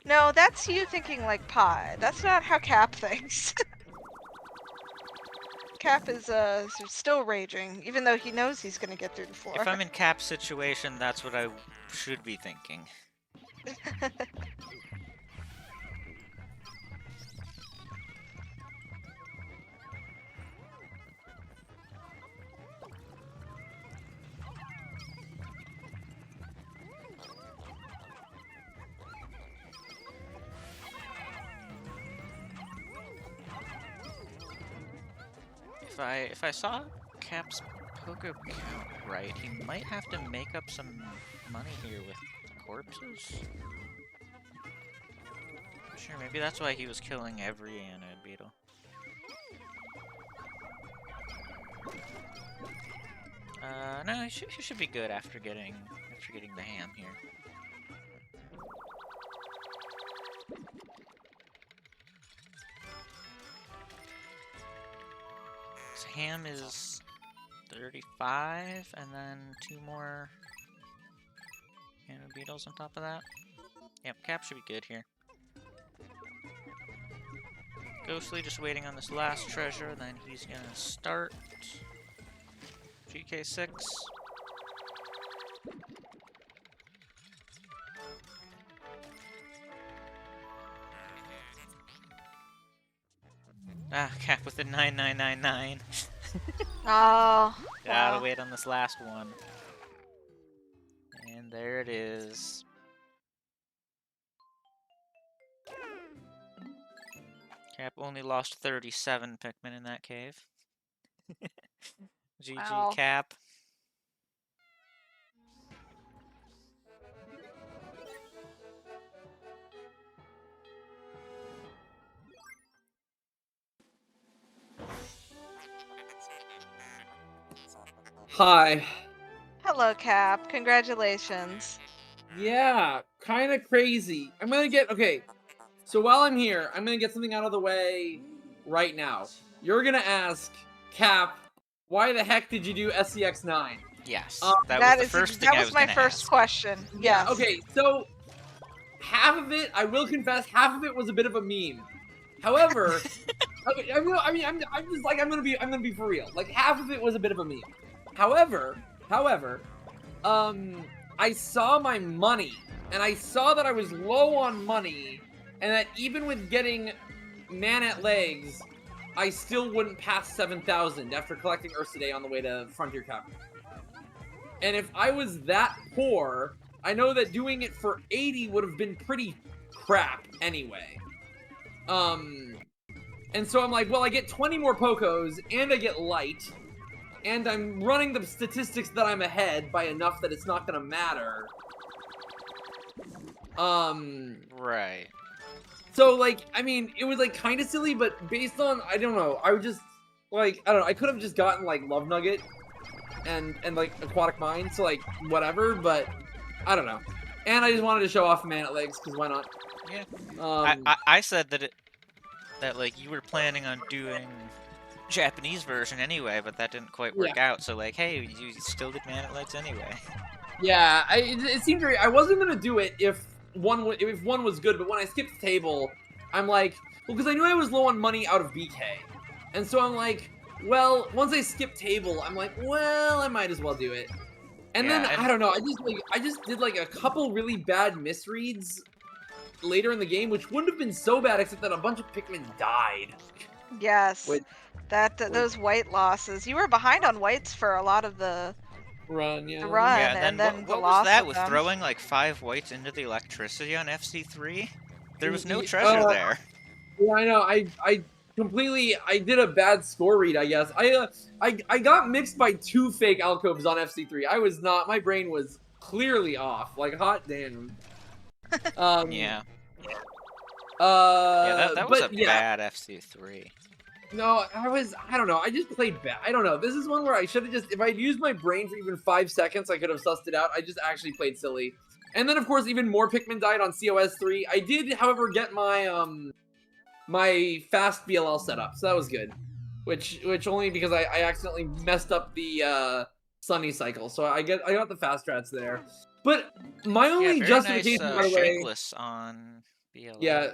no, that's you thinking like pie. That's not how Cap thinks. Cap is still raging, even though he knows he's gonna get through the floor. If I'm in Cap's situation, that's what I should be thinking. If I saw Cap's Poke count right, he might have to make up some money here with corpses. Sure, maybe that's why he was killing every anode beetle. No, he should be good after getting the ham here. So ham is 35, and then 2 more anode beetles on top of that. Yep, Cap should be good here. Ghostly just waiting on this last treasure, then he's gonna start GK6. Ah, Cap with the 9999. Oh, Gotta wow. wait on this last one. There it is. Cap only lost 37 Pikmin in that cave. GG, Wow. Cap. Hi. Hello, Cap. Congratulations. Yeah, kind of crazy. I'm gonna get okay. So while I'm here, I'm gonna get something out of the way right now. You're gonna ask Cap, why the heck did you do SCX9? Yes, Um, that was the That first thing I was my gonna first ask. question. Yeah. Yes. Okay. So half of it, I will confess, half of it was a bit of a meme. However, okay, I'm gonna be for real. Like half of it was a bit of a meme. However, I saw my money, and I saw that I was low on money, and that even with getting man at legs, I still wouldn't pass 7,000 after collecting Ursa Day on the way to Frontier Cup. And if I was that poor, I know that doing it for 80 would have been pretty crap anyway. And so I'm like, well, I get 20 more Pokos, and I get light, and I'm running the statistics that I'm ahead by enough that it's not gonna matter. Right. So, like, I mean, it was, like, kind of silly, but based on, I don't know, I would just, like, I don't know, I could have just gotten, like, Love Nugget and like, Aquatic Mine, so, like, whatever, but I don't know. And I just wanted to show off Man at Legs, because why not? Yeah. Um, I said that like you were planning on doing Japanese version anyway, but that didn't quite work out. So like, hey, you still did Man at Legs anyway. yeah, it seemed very, I wasn't gonna do it if one was good, but when I skipped the table, I'm like, well, because I knew I was low on money out of BK. And so I'm like, well, once I skip table, I'm like, well, I might as well do it. And Yeah, then and I don't know. I just did like a couple really bad misreads later in the game, which wouldn't have been so bad except that a bunch of Pikmin died. Yes. Which Those white losses. You were behind on whites for a lot of the run, yeah. run, yeah, and then then the what was loss that of with them. throwing like 5 whites into the electricity on FC3? There was no Y- treasure there. Yeah, I know. I completely I did a bad score read, I guess. I got mixed by 2 fake alcoves on FC3. I was not, my brain was clearly off. Like hot damn. Yeah. Uh Yeah, that was a but yeah. bad FC3. No, I don't know. I just played bad. I don't know. This is one where I should have just, if I'd used my brain for even 5 seconds, I could have sussed it out. I just actually played silly. And then of course even more Pikmin died on COS 3. I did, however, get my my fast BLL setup, so that was good. Which only because I accidentally messed up the Sunny cycle, so I got the fast strats there. But my Yeah, only very nice justification, by the way, shakeless on BLL. yeah,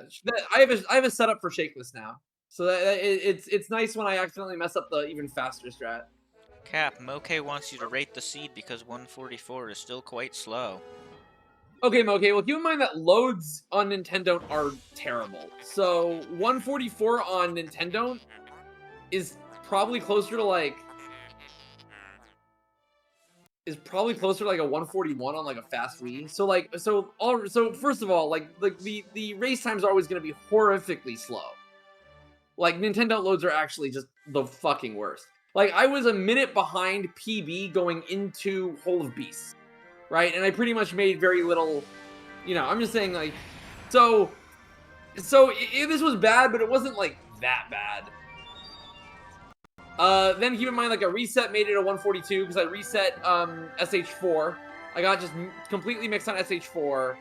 I have a setup for shakeless now, so it's nice when I accidentally mess up the even faster strat. Cap, Moke wants you to rate the seed because 144 is still quite slow. Okay, Moke, well, keep in mind that loads on Nintendo are terrible. So 144 on Nintendo is probably closer to like a 141 on like a fast Wii. So like so first of all, like the race times are always going to be horrifically slow. Like Nintendo loads are actually just the fucking worst. Like I was a minute behind PB going into Hole of Beasts, right? And I pretty much made very little, you know, I'm just saying like so this was bad, but it wasn't like that bad. Then keep in mind, like, a reset made it a 142, because I reset, SH4. I got just completely mixed on SH4.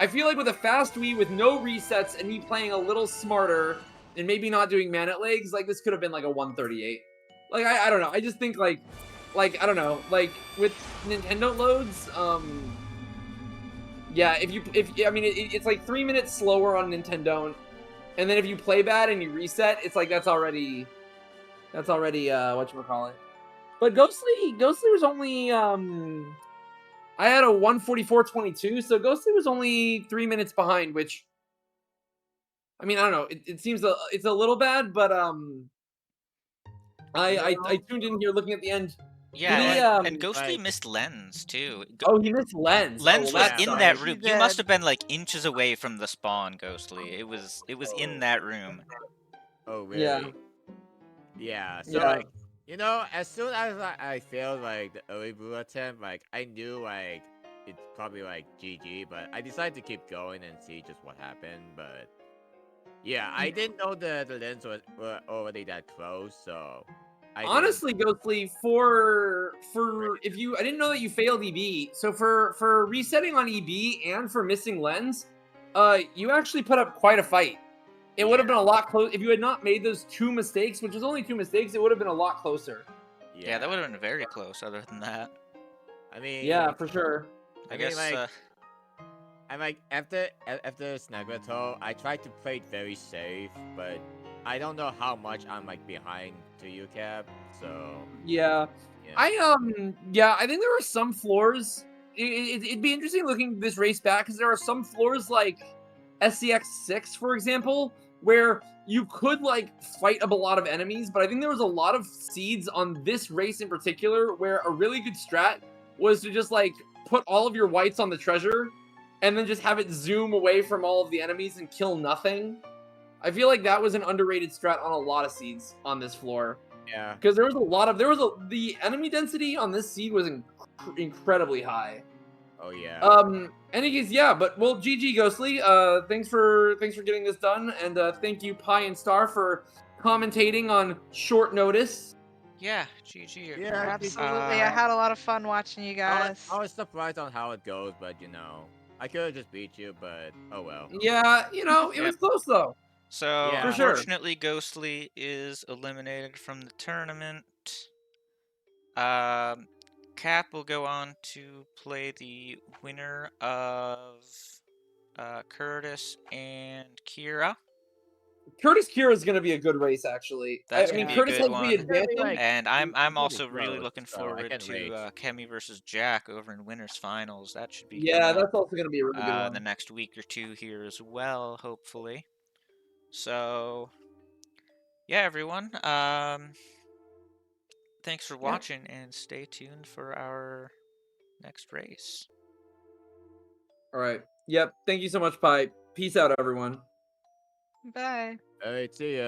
I feel like with a fast Wii, with no resets, and me playing a little smarter, and maybe not doing man at legs, like, this could have been, like, a 138. Like, I don't know, I just think, like, I don't know, like, with Nintendo loads, yeah, I mean, it's like 3 minutes slower on Nintendo, and then if you play bad and you reset, it's like, that's already, whatchamacallit. But Ghostly was only, I had a 144.22, so Ghostly was only 3 minutes behind, which, I mean, I don't know, it seems, it's a little bad, but, I tuned in here looking at the end. Yeah, Did he, and Ghostly like- missed Lens too. Oh, he missed Lens. Lens well, was that in sucks. that He room. You must did. have been like inches away from the spawn, Ghostly. It was in that room. Oh, really? Yeah. Yeah. So Yeah. like, as soon as I failed like the early blue attempt, like I knew like it's probably like GG, but I decided to keep going and see just what happened. But yeah, I didn't know the lens was were already that close, so I Honestly, Ghostly, for if you, I didn't know that you failed EB. So for resetting on EB and for missing Lens, you actually put up quite a fight. It would have been a lot close if you had not made those 2 mistakes, which was only 2 mistakes. It would have been a lot closer. Yeah, that would have been very close. Other than that, I mean, Yeah, for sure. I I mean, guess. like, I'm like after Snagbato, I tried to play it very safe, but I don't know how much I'm like behind to you, Cap. So Yeah. yeah. I think there were some floors. It'd be interesting looking this race back because there are some floors like SCX6, for example, where you could like fight up a lot of enemies, but I think there was a lot of seeds on this race in particular where a really good strat was to just like put all of your whites on the treasure and then just have it zoom away from all of the enemies and kill nothing. I feel like that was an underrated strat on a lot of seeds on this floor. Yeah. Because the enemy density on this seed was incredibly high. Oh yeah. Any case, yeah, but well, GG Ghostly. Thanks for getting this done, and thank you Pi and Star for commentating on short notice. Yeah, GG. Yeah, Absolutely. I had a lot of fun watching you guys. I was surprised on how it goes, but I could have just beat you, but oh well. Yeah, it Yep. was close though. So, Yeah. For sure. unfortunately, Ghostly is eliminated from the tournament. Cap will go on to play the winner of Curtis and Kira. Curtis Kira is going to be a good race, actually. That's I mean, gonna be a Curtis good has one. the advantage. Like, And I'm it's also really really close, looking so I forward can to wait. Kemi versus Jack over in winners finals. That should be Yeah, coming that's up also going to be a really good in the one. next week or two here as well, hopefully. So, yeah, everyone. Thanks for watching, and stay tuned for our next race. All right. Yep. Thank you so much, Pi. Peace out, everyone. Bye. Alright, see ya.